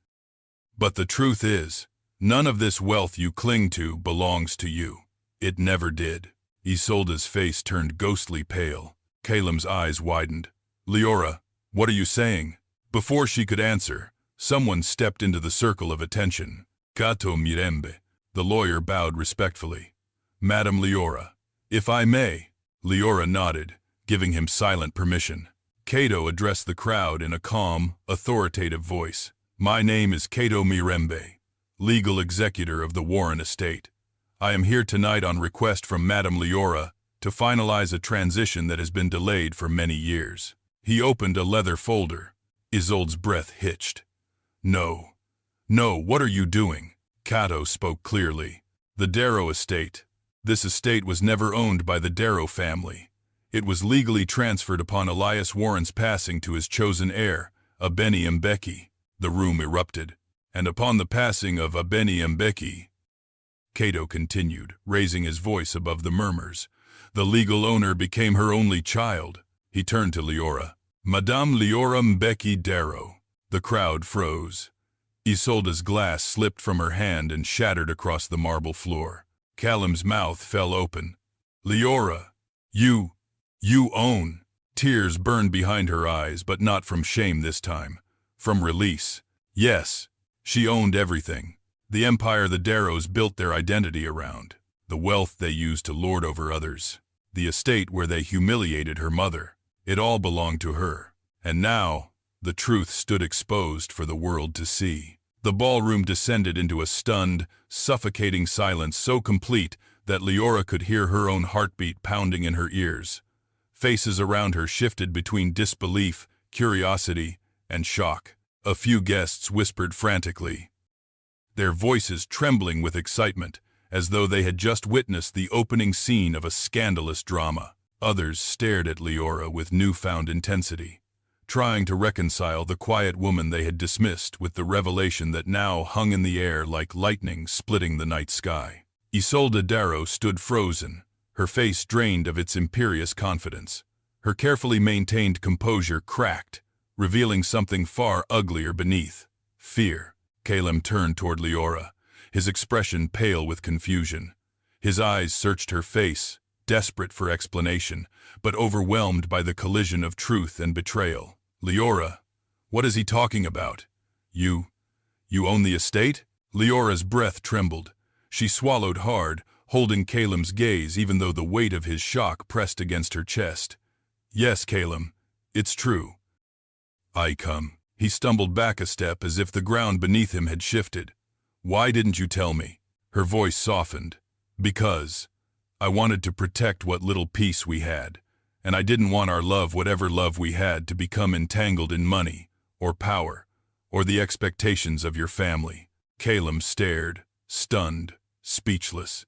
But the truth is, none of this wealth you cling to belongs to you. It never did. Isolde's face turned ghostly pale. Calem's eyes widened. Leora, what are you saying? Before she could answer, someone stepped into the circle of attention. Cato Mirembe. The lawyer bowed respectfully. Madam Leora, if I may. Leora nodded, giving him silent permission. Cato addressed the crowd in a calm, authoritative voice. My name is Cato Mirembe, legal executor of the Warren estate. I am here tonight on request from Madam Leora to finalize a transition that has been delayed for many years. He opened a leather folder. Isolde's breath hitched. No, what are you doing? Cato spoke clearly. The Darrow estate. This estate was never owned by the Darrow family. It was legally transferred upon Elias Warren's passing to his chosen heir, Abeni Mbeki. The room erupted. And upon the passing of Abeni Mbeki, Cato continued, raising his voice above the murmurs, the legal owner became her only child. He turned to Leora. Madame Leora Mbeki Darrow. The crowd froze. Isolde's glass slipped from her hand and shattered across the marble floor. Calem's mouth fell open. Leora, you own. Tears burned behind her eyes, but not from shame this time. From release. Yes, she owned everything. The empire the Darrows built their identity around. The wealth they used to lord over others. The estate where they humiliated her mother. It all belonged to her. And now, the truth stood exposed for the world to see. The ballroom descended into a stunned, suffocating silence so complete that Leora could hear her own heartbeat pounding in her ears. Faces around her shifted between disbelief, curiosity, and shock. A few guests whispered frantically, their voices trembling with excitement, as though they had just witnessed the opening scene of a scandalous drama. Others stared at Leora with newfound intensity, trying to reconcile the quiet woman they had dismissed with the revelation that now hung in the air like lightning splitting the night sky. Isolde Darrow stood frozen, her face drained of its imperious confidence. Her carefully maintained composure cracked, revealing something far uglier beneath. Fear. Calem turned toward Leora, his expression pale with confusion. His eyes searched her face, desperate for explanation, but overwhelmed by the collision of truth and betrayal. Leora, what is he talking about? You own the estate? Leora's breath trembled. She swallowed hard, holding Calem's gaze even though the weight of his shock pressed against her chest. Yes, Calem, it's true. I come. He stumbled back a step as if the ground beneath him had shifted. Why didn't you tell me? Her voice softened. Because I wanted to protect what little peace we had, and I didn't want our love, whatever love we had, to become entangled in money, or power, or the expectations of your family. Calem stared, stunned, speechless.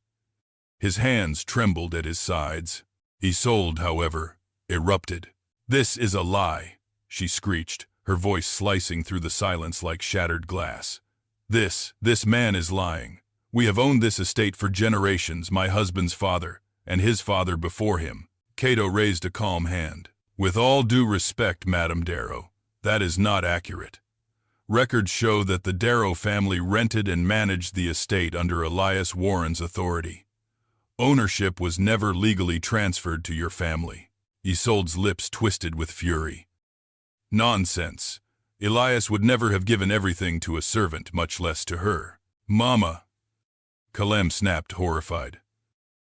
His hands trembled at his sides. Isolde, however, erupted. This is a lie, she screeched, her voice slicing through the silence like shattered glass. This man is lying. We have owned this estate for generations, my husband's father, and his father before him. Cato raised a calm hand. With all due respect, Madame Darrow, that is not accurate. Records show that the Darrow family rented and managed the estate under Elias Warren's authority. Ownership was never legally transferred to your family. Isolde's lips twisted with fury. Nonsense. Elias would never have given everything to a servant, much less to her. Mama. Calem snapped, horrified.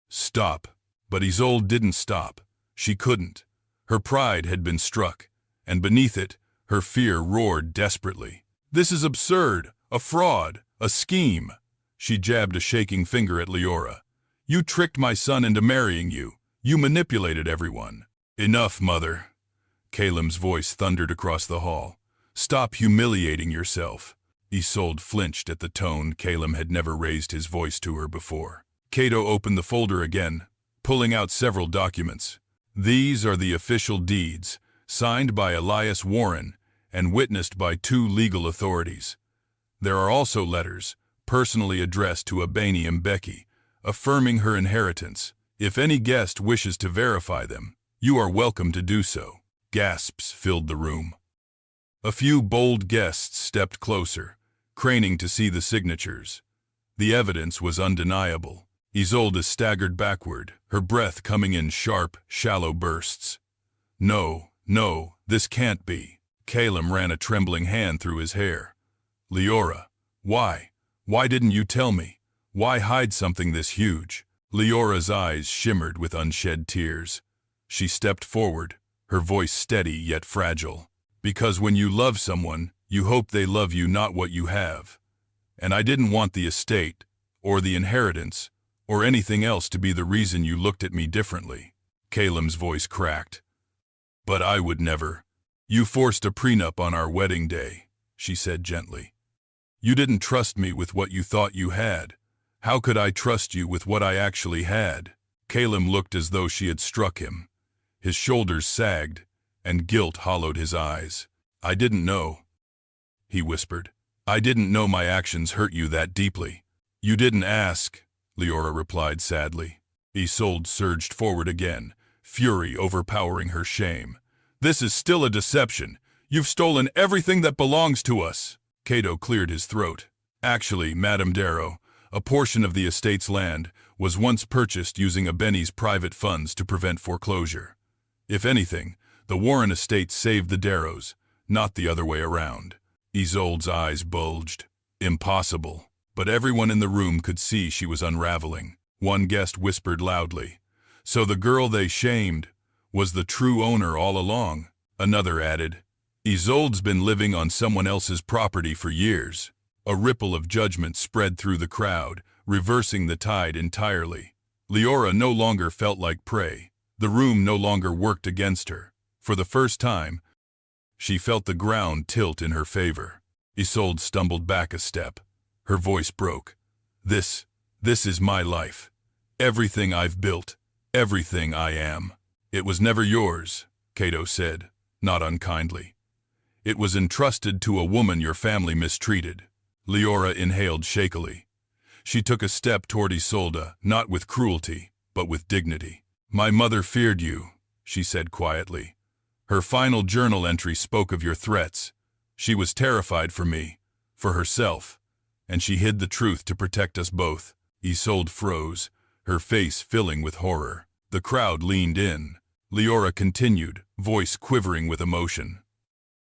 Stop. But Isolde didn't stop. She couldn't. Her pride had been struck, and beneath it, her fear roared desperately. This is absurd. A fraud. A scheme. She jabbed a shaking finger at Leora. You tricked my son into marrying you. You manipulated everyone. Enough, mother. Calem's voice thundered across the hall. Stop humiliating yourself. Isolde flinched at the tone. Calem had never raised his voice to her before. Cato opened the folder again, pulling out several documents. These are the official deeds, signed by Elias Warren and witnessed by 2 legal authorities. There are also letters, personally addressed to Abani Mbeki, affirming her inheritance. If any guest wishes to verify them, you are welcome to do so. Gasps filled the room. A few bold guests stepped closer, craning to see the signatures. The evidence was undeniable. Isolde staggered backward, her breath coming in sharp, shallow bursts. No, no, this can't be. Calum ran a trembling hand through his hair. Leora, why? Why didn't you tell me? Why hide something this huge? Leora's eyes shimmered with unshed tears. She stepped forward, her voice steady yet fragile. Because when you love someone, you hope they love you not what you have. And I didn't want the estate, or the inheritance, or anything else to be the reason you looked at me differently. Calum's voice cracked. But I would never. You forced a prenup on our wedding day, she said gently. You didn't trust me with what you thought you had. How could I trust you with what I actually had? Calum looked as though she had struck him. His shoulders sagged, and guilt hollowed his eyes. I didn't know, he whispered. I didn't know my actions hurt you that deeply. You didn't ask, Leora replied sadly. Isolde surged forward again, fury overpowering her shame. This is still a deception. You've stolen everything that belongs to us. Cato cleared his throat. Actually, Madame Darrow, a portion of the estate's land was once purchased using Abeni's private funds to prevent foreclosure. If anything, the Warren estate saved the Darrows, not the other way around. Isolde's eyes bulged. Impossible. But everyone in the room could see she was unraveling. One guest whispered loudly, "So the girl they shamed was the true owner all along." Another added, "Isolde's been living on someone else's property for years." A ripple of judgment spread through the crowd, reversing the tide entirely. Leora no longer felt like prey. The room no longer worked against her. For the first time, she felt the ground tilt in her favor. Isolde stumbled back a step. Her voice broke. This is my life. Everything I've built. Everything I am. It was never yours, Cato said, not unkindly. It was entrusted to a woman your family mistreated. Leora inhaled shakily. She took a step toward Isolde, not with cruelty, but with dignity. My mother feared you, she said quietly. Her final journal entry spoke of your threats. She was terrified for me, for herself, and she hid the truth to protect us both. Isolde froze, her face filling with horror. The crowd leaned in. Leora continued, voice quivering with emotion.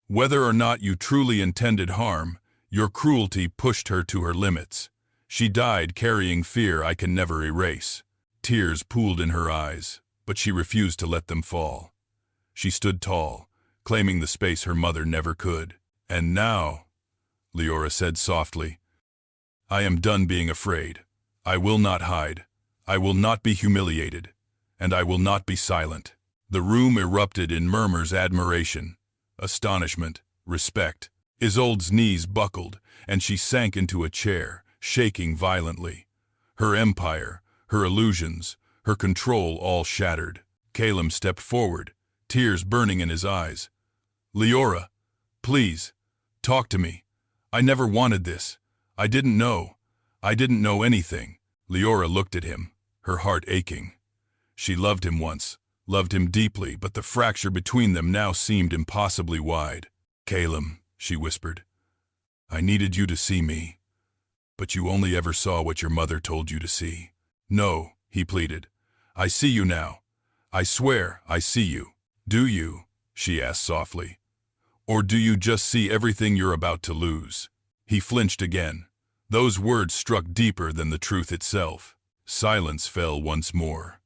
Whether or not you truly intended harm, your cruelty pushed her to her limits. She died carrying fear I can never erase. Tears pooled in her eyes, but she refused to let them fall. She stood tall, claiming the space her mother never could. And now, Leora said softly, I am done being afraid. I will not hide. I will not be humiliated. And I will not be silent. The room erupted in murmurs: admiration, astonishment, respect. Isolde's knees buckled, and she sank into a chair, shaking violently. Her empire, her illusions, her control all shattered. Calum stepped forward, tears burning in his eyes. Leora, please, talk to me. I never wanted this. I didn't know. I didn't know anything. Leora looked at him, her heart aching. She loved him once, loved him deeply, but the fracture between them now seemed impossibly wide. Calum, she whispered, I needed you to see me, but you only ever saw what your mother told you to see. No, he pleaded. I see you now. I swear I see you. Do you? She asked softly. Or do you just see everything you're about to lose? He flinched again. Those words struck deeper than the truth itself. Silence fell once more.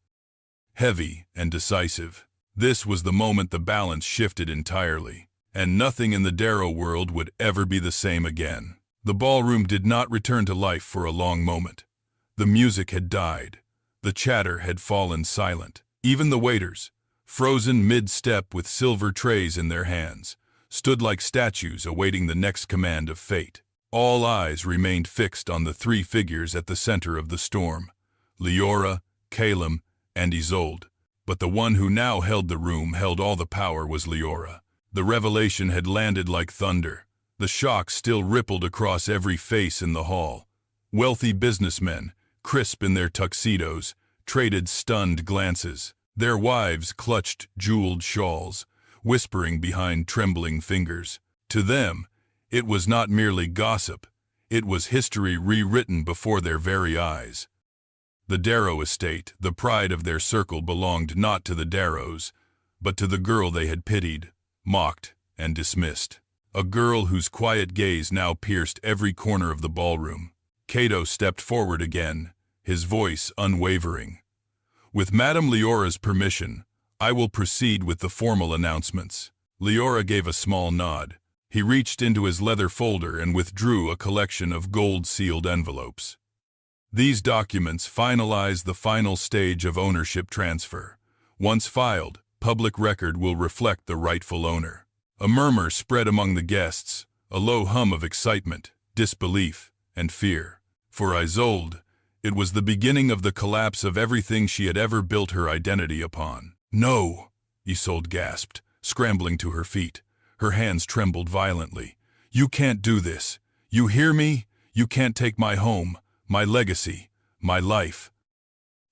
Heavy and decisive. This was the moment the balance shifted entirely, and nothing in the Darrow world would ever be the same again. The ballroom did not return to life for a long moment. The music had died. The chatter had fallen silent. Even the waiters, frozen mid-step with silver trays in their hands, stood like statues awaiting the next command of fate. All eyes remained fixed on the 3 figures at the center of the storm: Leora, Calum, and Isolde. But the one who now held the room, held all the power, was Leora. The revelation had landed like thunder. The shock still rippled across every face in the hall. Wealthy businessmen, crisp in their tuxedos, traded stunned glances. Their wives clutched jeweled shawls, whispering behind trembling fingers. To them, it was not merely gossip. It was history rewritten before their very eyes. The Darrow estate, the pride of their circle, belonged not to the Darrows, but to the girl they had pitied, mocked, and dismissed. A girl whose quiet gaze now pierced every corner of the ballroom. Cato stepped forward again, his voice unwavering. "With Madame Leora's permission, I will proceed with the formal announcements." Leora gave a small nod. He reached into his leather folder and withdrew a collection of gold-sealed envelopes. These documents finalize the final stage of ownership transfer. Once filed, public record will reflect the rightful owner. A murmur spread among the guests, a low hum of excitement, disbelief, and fear. For Isolde, it was the beginning of the collapse of everything she had ever built her identity upon. "No!" Isolde gasped, scrambling to her feet. Her hands trembled violently. "You can't do this. You hear me? You can't take my home, my legacy, my life."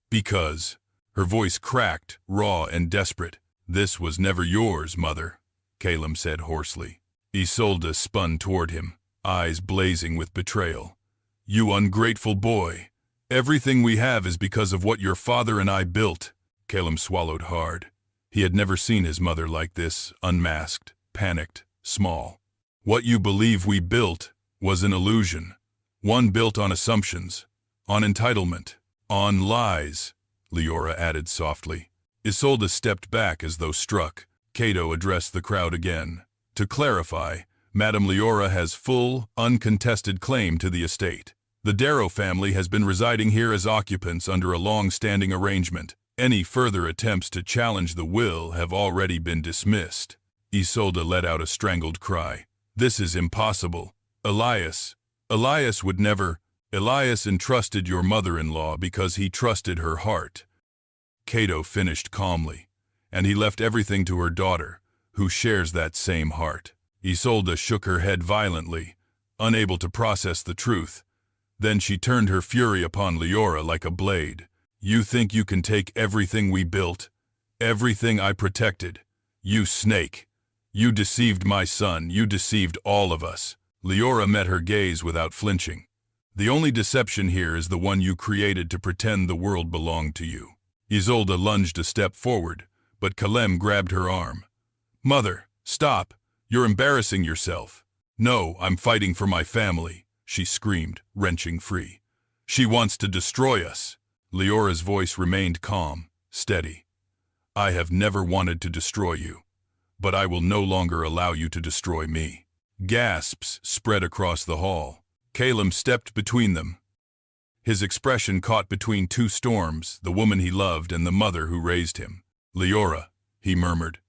"Because," her voice cracked, raw and desperate, "this was never yours, Mother," Calum said hoarsely. Isolde spun toward him, eyes blazing with betrayal. "You ungrateful boy. Everything we have is because of what your father and I built." Calum swallowed hard. He had never seen his mother like this, unmasked, panicked, small. "What you believe we built was an illusion. One built on assumptions, on entitlement, on lies," Leora added softly. Isolde stepped back as though struck. Cato addressed the crowd again. "To clarify, Madame Leora has full, uncontested claim to the estate. The Darrow family has been residing here as occupants under a long-standing arrangement. Any further attempts to challenge the will have already been dismissed." Isolde let out a strangled cry. "This is impossible. Elias would never. Elias entrusted your mother-in-law because he trusted her heart." Cato finished calmly, "And he left everything to her daughter, who shares that same heart." Isolde shook her head violently, unable to process the truth. Then she turned her fury upon Leora like a blade. "You think you can take everything we built, everything I protected? You snake! You deceived my son, you deceived all of us." Leora met her gaze without flinching. "The only deception here is the one you created to pretend the world belonged to you." Isolde lunged a step forward, but Calem grabbed her arm. "Mother, stop! You're embarrassing yourself." "No, I'm fighting for my family," she screamed, wrenching free. "She wants to destroy us." Leora's voice remained calm, steady. "I have never wanted to destroy you, but I will no longer allow you to destroy me." Gasps spread across the hall. Calem stepped between them. His expression caught between two storms, the woman he loved and the mother who raised him. "Leora," he murmured.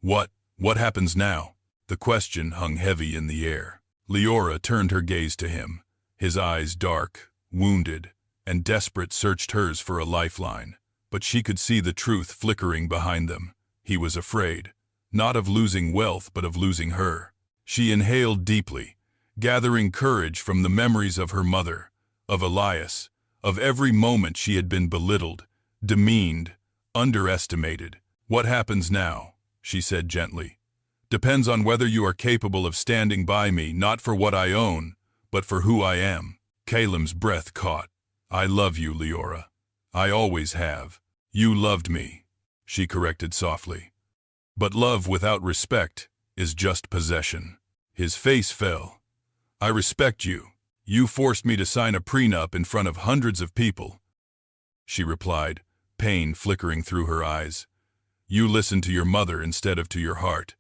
What happens now?" The question hung heavy in the air. Leora turned her gaze to him. His eyes, dark, wounded, and desperate, searched hers for a lifeline. But she could see the truth flickering behind them. He was afraid, not of losing wealth, but of losing her. She inhaled deeply, gathering courage from the memories of her mother, of Elias, of every moment she had been belittled, demeaned, underestimated. "What happens now?" she said gently. "Depends on whether you are capable of standing by me, not for what I own, but for who I am." Calem's breath caught. "I love you, Leora. I always have." "You loved me," she corrected softly. "But love without respect is just possession." His face fell. "I respect you. You forced me to sign a prenup in front of hundreds of people," she replied, pain flickering through her eyes. "You listened to your mother instead of to your heart.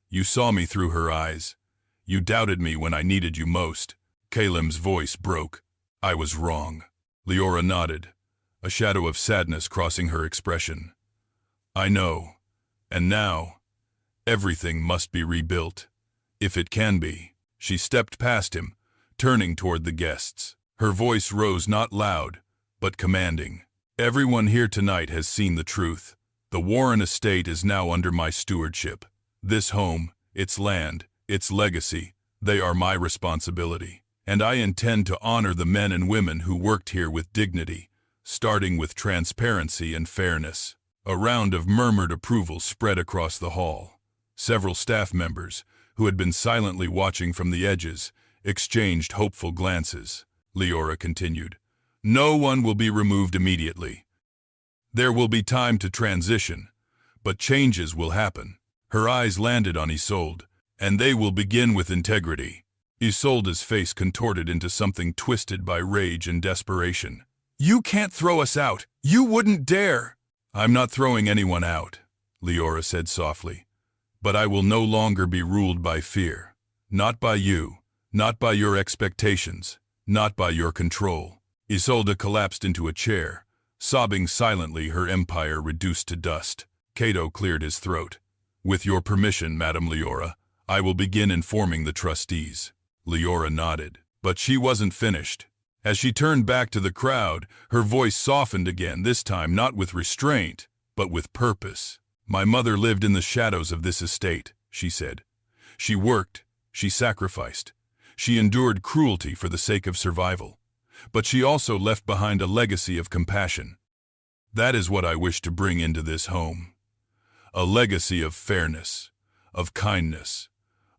You saw me through her eyes. You doubted me when I needed you most." Calem's voice broke. "I was wrong." Leora nodded, a shadow of sadness crossing her expression. "I know. And now, everything must be rebuilt. If it can be." She stepped past him, turning toward the guests. Her voice rose not loud, but commanding. "Everyone here tonight has seen the truth. The Warren estate is now under my stewardship. This home, its land, its legacy, they are my responsibility. And I intend to honor the men and women who worked here with dignity, starting with transparency and fairness. A round of murmured approval spread across the hall. Several staff members, who had been silently watching from the edges, exchanged hopeful glances. Leora continued, "No one will be removed immediately. There will be time to transition, but changes will happen." Her eyes landed on Isolde, "and they will begin with integrity." Isolde's face contorted into something twisted by rage and desperation. "You can't throw us out! You wouldn't dare!" "I'm not throwing anyone out," Leora said softly. "But I will no longer be ruled by fear. Not by you, not by your expectations, not by your control." Isolde collapsed into a chair, sobbing silently, her empire reduced to dust. Cato cleared his throat. "With your permission, Madame Leora, I will begin informing the trustees." Leora nodded, but she wasn't finished. As she turned back to the crowd, her voice softened again, this time not with restraint, but with purpose. "My mother lived in the shadows of this estate," she said. "She worked, she sacrificed, she endured cruelty for the sake of survival. But she also left behind a legacy of compassion. That is what I wish to bring into this home. A legacy of fairness, of kindness,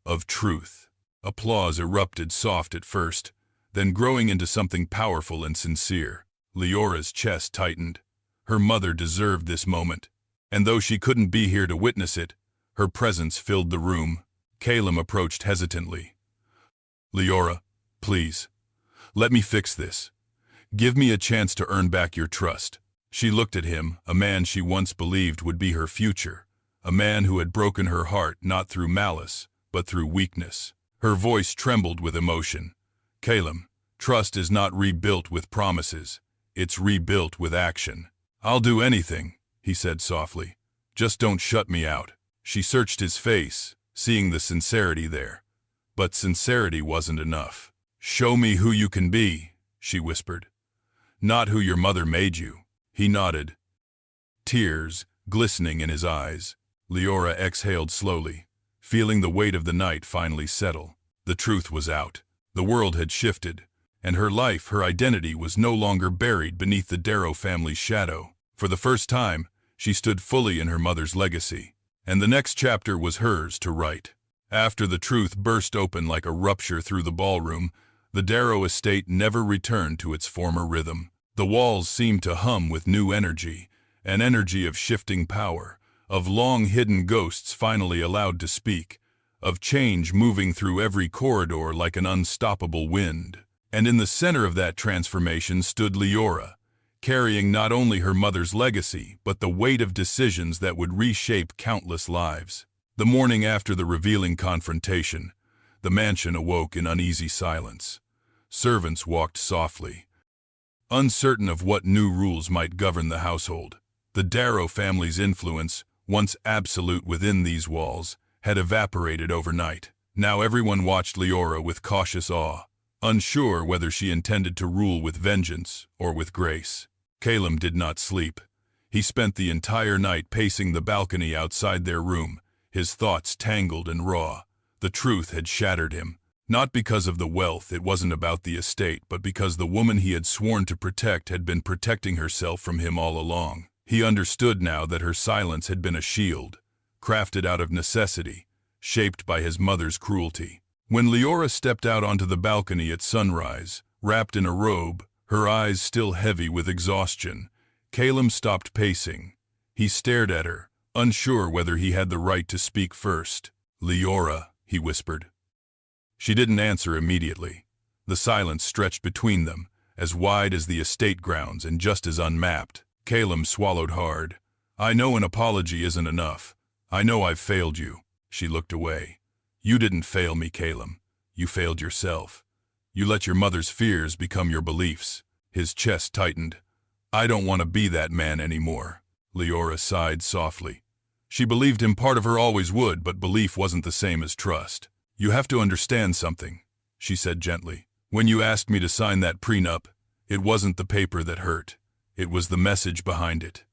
of truth." Applause erupted, soft at first, then growing into something powerful and sincere. Leora's chest tightened. Her mother deserved this moment, and though she couldn't be here to witness it, her presence filled the room. Calum approached hesitantly. "Leora, please, let me fix this. Give me a chance to earn back your trust." She looked at him, a man she once believed would be her future, a man who had broken her heart not through malice, but through weakness. Her voice trembled with emotion. "Calum, trust is not rebuilt with promises. It's rebuilt with action." "I'll do anything," he said softly. "Just don't shut me out." She searched his face, seeing the sincerity there. But sincerity wasn't enough. "Show me who you can be," she whispered. "Not who your mother made you." He nodded, tears glistening in his eyes. Leora exhaled slowly, feeling the weight of the night finally settle. The truth was out. The world had shifted, and her life, her identity, was no longer buried beneath the Darrow family's shadow. For the first time, she stood fully in her mother's legacy, and the next chapter was hers to write. After the truth burst open like a rupture through the ballroom, the Darrow estate never returned to its former rhythm. The walls seemed to hum with new energy, an energy of shifting power, of long-hidden ghosts finally allowed to speak, of change moving through every corridor like an unstoppable wind. And in the center of that transformation stood Leora, carrying not only her mother's legacy, but the weight of decisions that would reshape countless lives. The morning after the revealing confrontation, the mansion awoke in uneasy silence. Servants walked softly, uncertain of what new rules might govern the household. The Darrow family's influence, once absolute within these walls, had evaporated overnight. Now everyone watched Leora with cautious awe, unsure whether she intended to rule with vengeance or with grace. Calum did not sleep. He spent the entire night pacing the balcony outside their room, his thoughts tangled and raw. The truth had shattered him. Not because of the wealth, it wasn't about the estate, but because the woman he had sworn to protect had been protecting herself from him all along. He understood now that her silence had been a shield, crafted out of necessity, shaped by his mother's cruelty. When Leora stepped out onto the balcony at sunrise, wrapped in a robe, her eyes still heavy with exhaustion, Calum stopped pacing. He stared at her, unsure whether he had the right to speak first. "Leora," he whispered. She didn't answer immediately. The silence stretched between them, as wide as the estate grounds and just as unmapped. Calum swallowed hard. "I know an apology isn't enough. I know I've failed you." She looked away. "You didn't fail me, Calum. You failed yourself. You let your mother's fears become your beliefs." His chest tightened. "I don't want to be that man anymore." Leora sighed softly. She believed him, part of her always would, but belief wasn't the same as trust. "You have to understand something," she said gently. "When you asked me to sign that prenup, it wasn't the paper that hurt. It was the message behind it.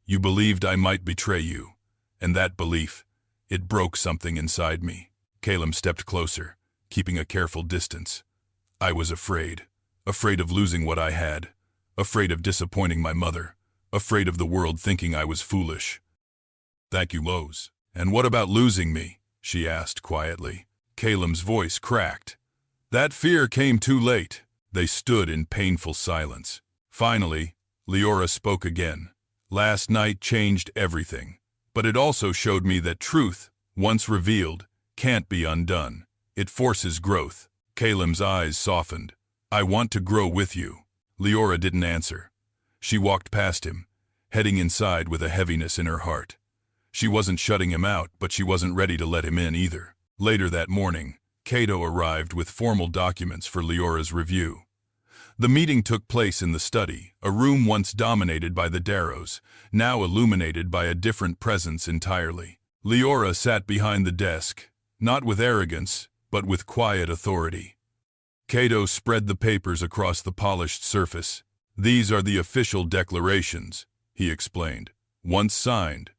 You believed I might betray you, and that belief, it broke something inside me. Caleb stepped closer, keeping a careful distance. I was afraid of losing what I had, afraid of disappointing my mother, afraid of the world thinking I was foolish. Thank you, Lowe's. And what about losing me? She asked quietly. Caleb's voice cracked. That fear came too late. They stood in painful silence. Finally, Leora spoke again. Last night changed everything, but it also showed me that truth, once revealed, can't be undone. It forces growth. Caleb's eyes softened. I want to grow with you. Leora didn't answer. She walked past him, heading inside with a heaviness in her heart. She wasn't shutting him out, but she wasn't ready to let him in either. Later that morning, Cato arrived with formal documents for Leora's review. The meeting took place in the study, a room once dominated by the Darrows, now illuminated by a different presence entirely. Leora sat behind the desk, not with arrogance, but with quiet authority. Cato spread the papers across the polished surface. These are the official declarations, he explained. Once signed,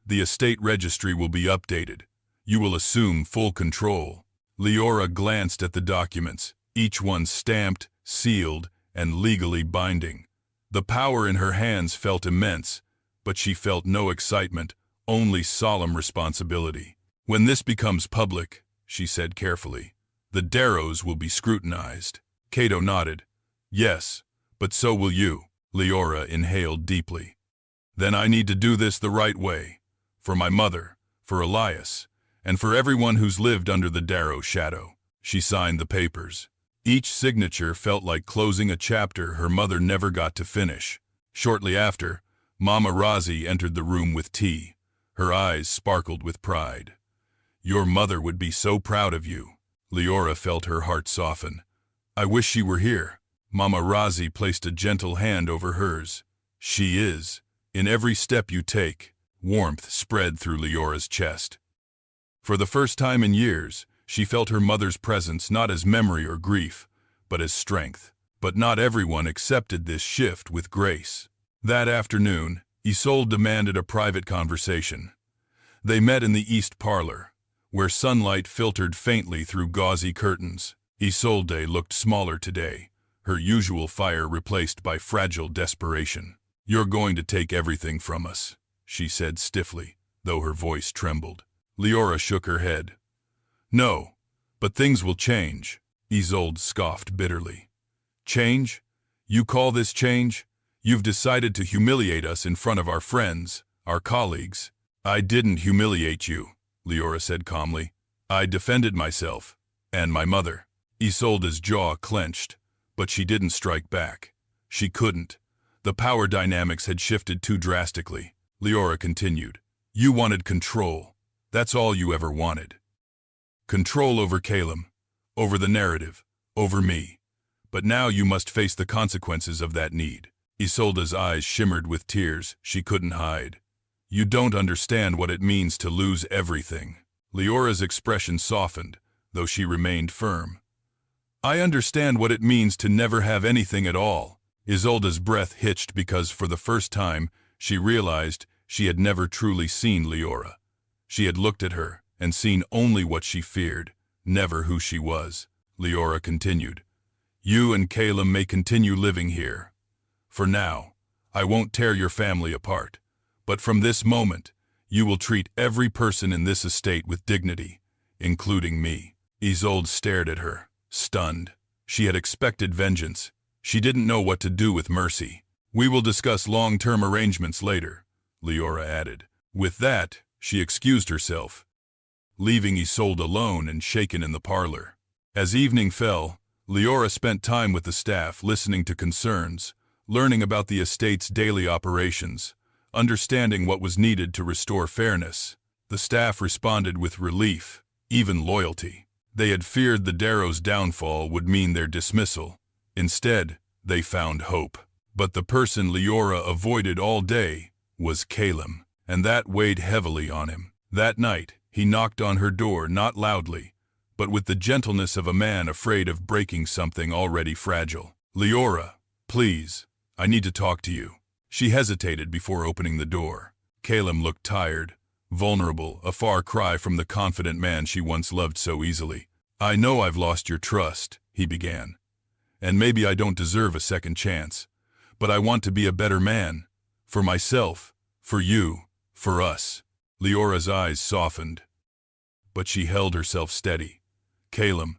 the estate registry will be updated. You will assume full control. Leora glanced at the documents, each one stamped, sealed, and legally binding. The power in her hands felt immense, but she felt no excitement, only solemn responsibility. When this becomes public, she said carefully, the Darrows will be scrutinized. Cato nodded. Yes, but so will you. Leora inhaled deeply. Then I need to do this the right way. For my mother, for Elias, and for everyone who's lived under the Darrow shadow. She signed the papers. Each signature felt like closing a chapter her mother never got to finish. Shortly after, Mama Razi entered the room with tea. Her eyes sparkled with pride. Your mother would be so proud of you. Leora felt her heart soften. I wish she were here. Mama Razi placed a gentle hand over hers. She is. In every step you take, warmth spread through Leora's chest. For the first time in years, she felt her mother's presence not as memory or grief, but as strength. But not everyone accepted this shift with grace. That afternoon, Isolde demanded a private conversation. They met in the east parlor, where sunlight filtered faintly through gauzy curtains. Isolde looked smaller today, her usual fire replaced by fragile desperation. You're going to take everything from us, she said stiffly, though her voice trembled. Leora shook her head. No, but things will change, Isolde scoffed bitterly. Change? You call this change? You've decided to humiliate us in front of our friends, our colleagues. I didn't humiliate you, Leora said calmly. I defended myself, and my mother. Isolde's jaw clenched, but she didn't strike back. She couldn't. The power dynamics had shifted too drastically. Leora continued. You wanted control. That's all you ever wanted. Control over Caleb, over the narrative, over me. But now you must face the consequences of that need. Isolde's eyes shimmered with tears she couldn't hide. You don't understand what it means to lose everything. Leora's expression softened, though she remained firm. I understand what it means to never have anything at all. Isolde's breath hitched because for the first time she realized she had never truly seen Leora. She had looked at her and seen only what she feared, never who she was. Leora continued. You and Caleb may continue living here. For now, I won't tear your family apart. But from this moment, you will treat every person in this estate with dignity, including me. Isolde stared at her, stunned. She had expected vengeance. She didn't know what to do with mercy. We will discuss long-term arrangements later, Leora added. With that, she excused herself, leaving Isolde alone and shaken in the parlor. As evening fell, Leora spent time with the staff listening to concerns, learning about the estate's daily operations, understanding what was needed to restore fairness. The staff responded with relief, even loyalty. They had feared the Darrow's downfall would mean their dismissal. Instead, they found hope. But the person Leora avoided all day was Caleb, and that weighed heavily on him. That night, he knocked on her door not loudly, but with the gentleness of a man afraid of breaking something already fragile. Leora, please, I need to talk to you. She hesitated before opening the door. Caleb looked tired, vulnerable, a far cry from the confident man she once loved so easily. "I know I've lost your trust," he began. "And maybe I don't deserve a second chance. But I want to be a better man. For myself, for you, for us." Leora's eyes softened, but she held herself steady. "Caleb,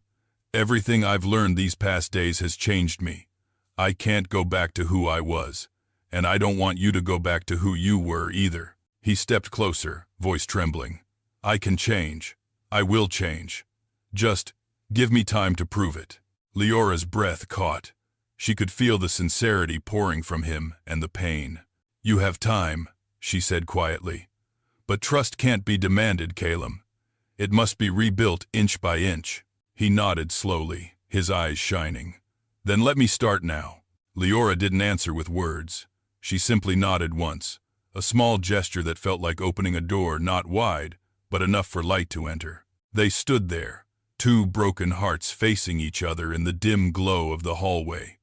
everything I've learned these past days has changed me. I can't go back to who I was, and I don't want you to go back to who you were either." He stepped closer, voice trembling. "I can change. I will change. Just give me time to prove it." Leora's breath caught. She could feel the sincerity pouring from him and the pain. "You have time," she said quietly. "But trust can't be demanded, Caleb. It must be rebuilt inch by inch." He nodded slowly, his eyes shining. "Then let me start now." Leora didn't answer with words. She simply nodded once, a small gesture that felt like opening a door not wide, but enough for light to enter. They stood there, two broken hearts facing each other in the dim glow of the hallway,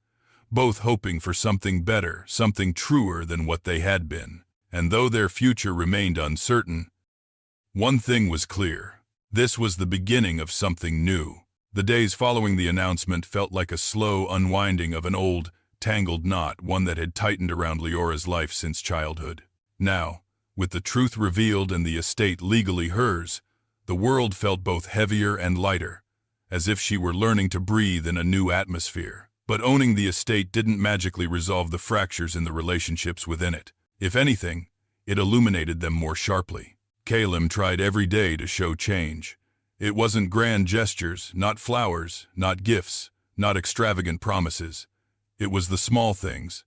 both hoping for something better, something truer than what they had been. And though their future remained uncertain, one thing was clear. This was the beginning of something new. The days following the announcement felt like a slow unwinding of an old, tangled knot, one that had tightened around Leora's life since childhood. Now, with the truth revealed and the estate legally hers, the world felt both heavier and lighter, as if she were learning to breathe in a new atmosphere. But owning the estate didn't magically resolve the fractures in the relationships within it. If anything, it illuminated them more sharply. Caleb tried every day to show change. It wasn't grand gestures, not flowers, not gifts, not extravagant promises. It was the small things.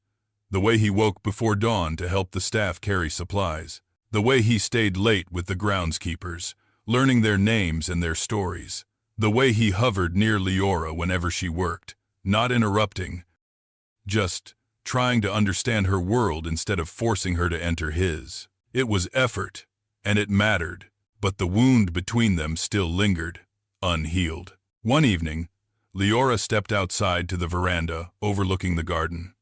The way he woke before dawn to help the staff carry supplies. The way he stayed late with the groundskeepers, learning their names and their stories. The way he hovered near Leora whenever she worked, not interrupting, just trying to understand her world instead of forcing her to enter his. It was effort, and it mattered, but the wound between them still lingered, unhealed. One evening, Leora stepped outside to the veranda overlooking the garden.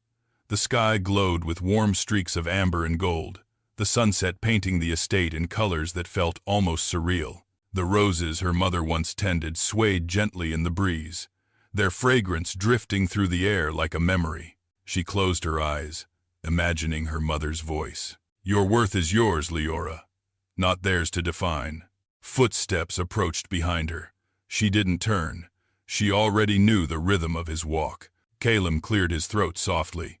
The sky glowed with warm streaks of amber and gold, the sunset painting the estate in colors that felt almost surreal. The roses her mother once tended swayed gently in the breeze, their fragrance drifting through the air like a memory. She closed her eyes, imagining her mother's voice. "Your worth is yours, Leora, not theirs to define." Footsteps approached behind her. She didn't turn. She already knew the rhythm of his walk. Caleb cleared his throat softly.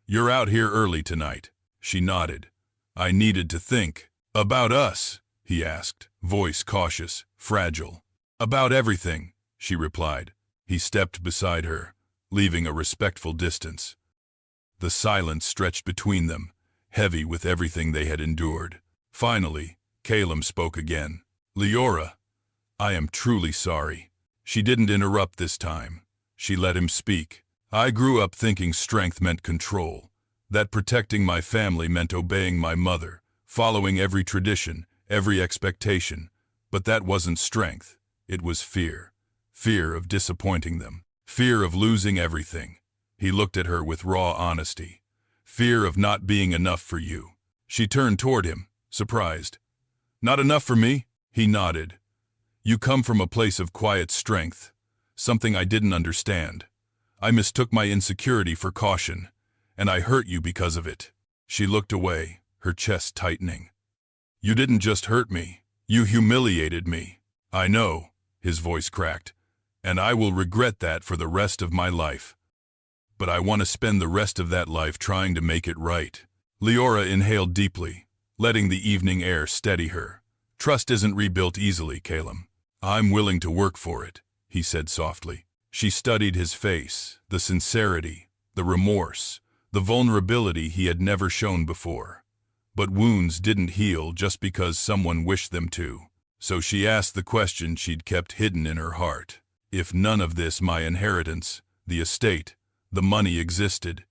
"You're out here early tonight." She nodded. "I needed to think." "About us?" he asked, voice cautious, fragile. "About everything," she replied. He stepped beside her, leaving a respectful distance. The silence stretched between them, heavy with everything they had endured. Finally, Caleb spoke again. "Leora, I am truly sorry." She didn't interrupt this time. She let him speak. "I grew up thinking strength meant control, that protecting my family meant obeying my mother, following every tradition, every expectation. But that wasn't strength. It was fear. Fear of disappointing them. Fear of losing everything." He looked at her with raw honesty. "Fear of not being enough for you." She turned toward him, surprised. "Not enough for me?" He nodded. "You come from a place of quiet strength, something I didn't understand. I mistook my insecurity for caution, and I hurt you because of it." She looked away, her chest tightening. "You didn't just hurt me, you humiliated me." "I know," his voice cracked, "and I will regret that for the rest of my life. But I want to spend the rest of that life trying to make it right." Leora inhaled deeply, letting the evening air steady her. "Trust isn't rebuilt easily, Caleb. I'm willing to work for it," he said softly. She studied his face, the sincerity, the remorse, the vulnerability he had never shown before. But wounds didn't heal just because someone wished them to. So she asked the question she'd kept hidden in her heart. "If none of this, my inheritance, the estate, the money existed,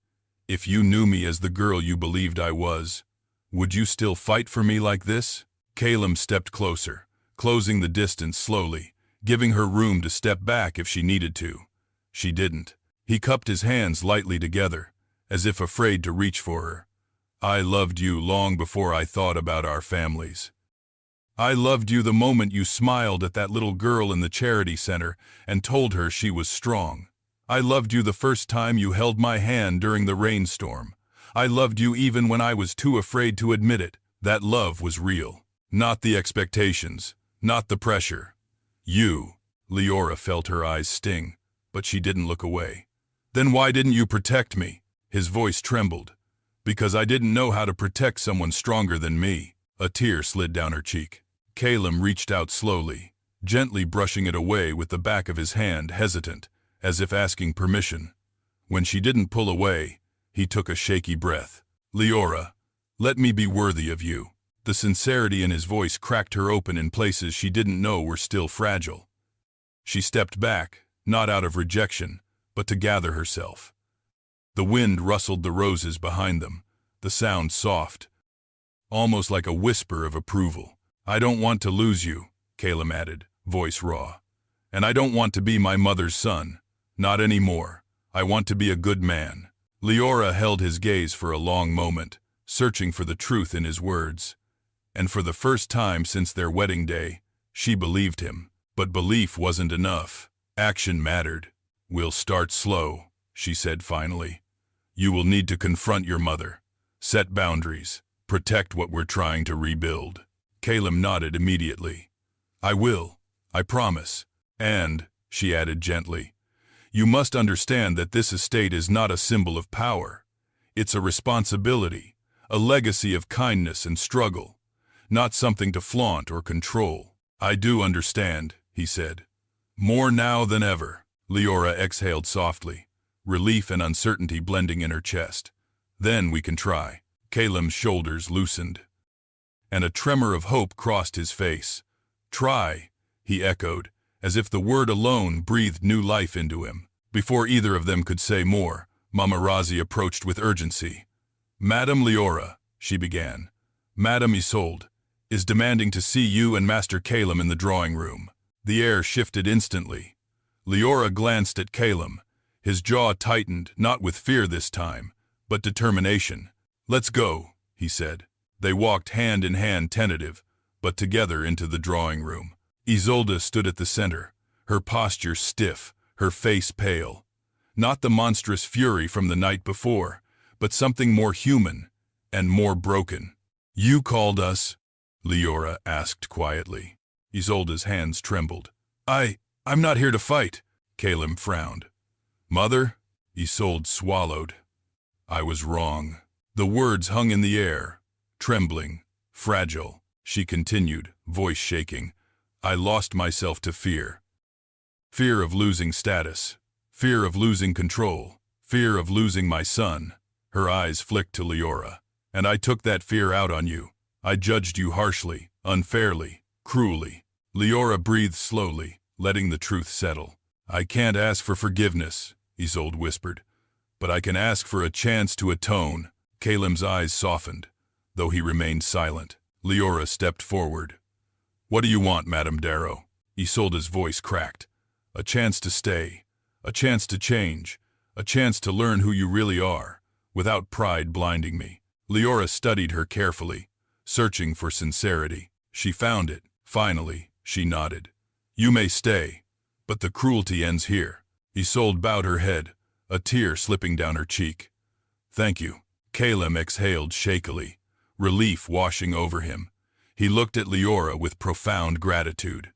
if you knew me as the girl you believed I was, would you still fight for me like this?" Caleb stepped closer, closing the distance slowly, giving her room to step back if she needed to. She didn't. He cupped his hands lightly together, as if afraid to reach for her. I loved you long before I thought about our families. I loved you the moment you smiled at that little girl in the charity center and told her she was strong. I loved you the first time you held my hand during the rainstorm. I loved you even when I was too afraid to admit it. That love was real. Not the expectations, not the pressure. You. Leora felt her eyes sting, but she didn't look away. Then why didn't you protect me? His voice trembled. Because I didn't know how to protect someone stronger than me. A tear slid down her cheek. Caleb reached out slowly, gently brushing it away with the back of his hand, hesitant, as if asking permission. When she didn't pull away, he took a shaky breath. Leora, let me be worthy of you. The sincerity in his voice cracked her open in places she didn't know were still fragile. She stepped back, not out of rejection, but to gather herself. The wind rustled the roses behind them, the sound soft, almost like a whisper of approval. I don't want to lose you, Caleb added, voice raw. And I don't want to be my mother's son. Not anymore. I want to be a good man. Leora held his gaze for a long moment, searching for the truth in his words. And for the first time since their wedding day, she believed him. But belief wasn't enough. Action mattered. We'll start slow, she said finally. You will need to confront your mother. Set boundaries. Protect what we're trying to rebuild. Caleb nodded immediately. I will. I promise. And, she added gently, you must understand that this estate is not a symbol of power. It's a responsibility, a legacy of kindness and struggle, not something to flaunt or control. I do understand, he said. More now than ever. Leora exhaled softly, relief and uncertainty blending in her chest. Then we can try. Caleb's shoulders loosened, and a tremor of hope crossed his face. Try, he echoed, as if the word alone breathed new life into him. Before either of them could say more, Mama Razi approached with urgency. Madame Leora, she began, Madame Isolde, is demanding to see you and Master Caleb in the drawing room. The air shifted instantly. Leora glanced at Caleb. His jaw tightened, not with fear this time, but determination. Let's go, he said. They walked hand in hand, tentative, but together into the drawing room. Isolde stood at the center, her posture stiff, her face pale. Not the monstrous fury from the night before, but something more human and more broken. You called us? Leora asked quietly. Isolde's hands trembled. I'm not here to fight, Caleb frowned. Mother? Isolde swallowed. I was wrong. The words hung in the air, trembling, fragile. She continued, voice shaking. I lost myself to fear. Fear of losing status. Fear of losing control. Fear of losing my son. Her eyes flicked to Leora. And I took that fear out on you. I judged you harshly, unfairly, cruelly. Leora breathed slowly, letting the truth settle. I can't ask for forgiveness, Isolde whispered, but I can ask for a chance to atone. Caleb's eyes softened, though he remained silent. Leora stepped forward. What do you want, Madame Darrow? Isolde's voice cracked. A chance to stay, a chance to change, a chance to learn who you really are, without pride blinding me. Leora studied her carefully, searching for sincerity. She found it. Finally, she nodded. You may stay, but the cruelty ends here. Isolde bowed her head, a tear slipping down her cheek. Thank you. Caleb exhaled shakily, relief washing over him. He looked at Leora with profound gratitude.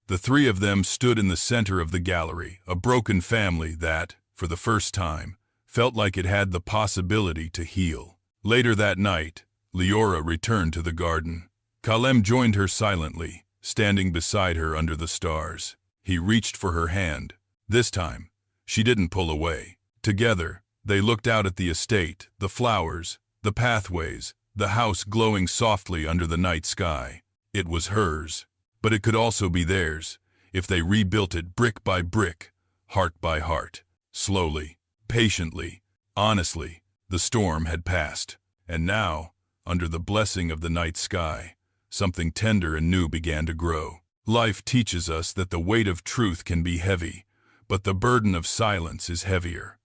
The three of them stood in the center of the gallery, a broken family that, for the first time, felt like it had the possibility to heal. Later that night, Leora returned to the garden. Caleb joined her silently, standing beside her under the stars. He reached for her hand. This time, she didn't pull away. Together, they looked out at the estate, the flowers, the pathways, the house glowing softly under the night sky. It was hers, but it could also be theirs, if they rebuilt it brick by brick, heart by heart. Slowly, patiently, honestly, the storm had passed. And now, under the blessing of the night sky, something tender and new began to grow. Life teaches us that the weight of truth can be heavy, but the burden of silence is heavier.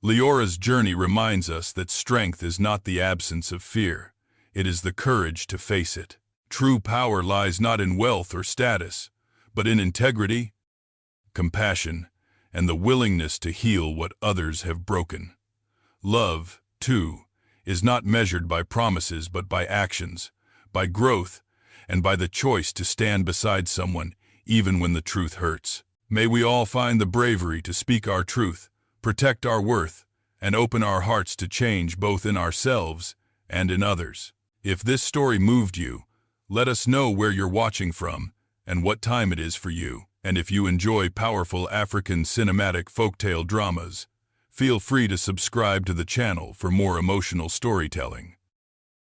Leora's journey reminds us that strength is not the absence of fear. It is the courage to face it. True power lies not in wealth or status, but in integrity, compassion, and the willingness to heal what others have broken. Love, too, is not measured by promises but by actions, by growth, and by the choice to stand beside someone even when the truth hurts. May we all find the bravery to speak our truth, protect our worth, and open our hearts to change both in ourselves and in others. If this story moved you, let us know where you're watching from and what time it is for you. And if you enjoy powerful African cinematic folktale dramas, feel free to subscribe to the channel for more emotional storytelling.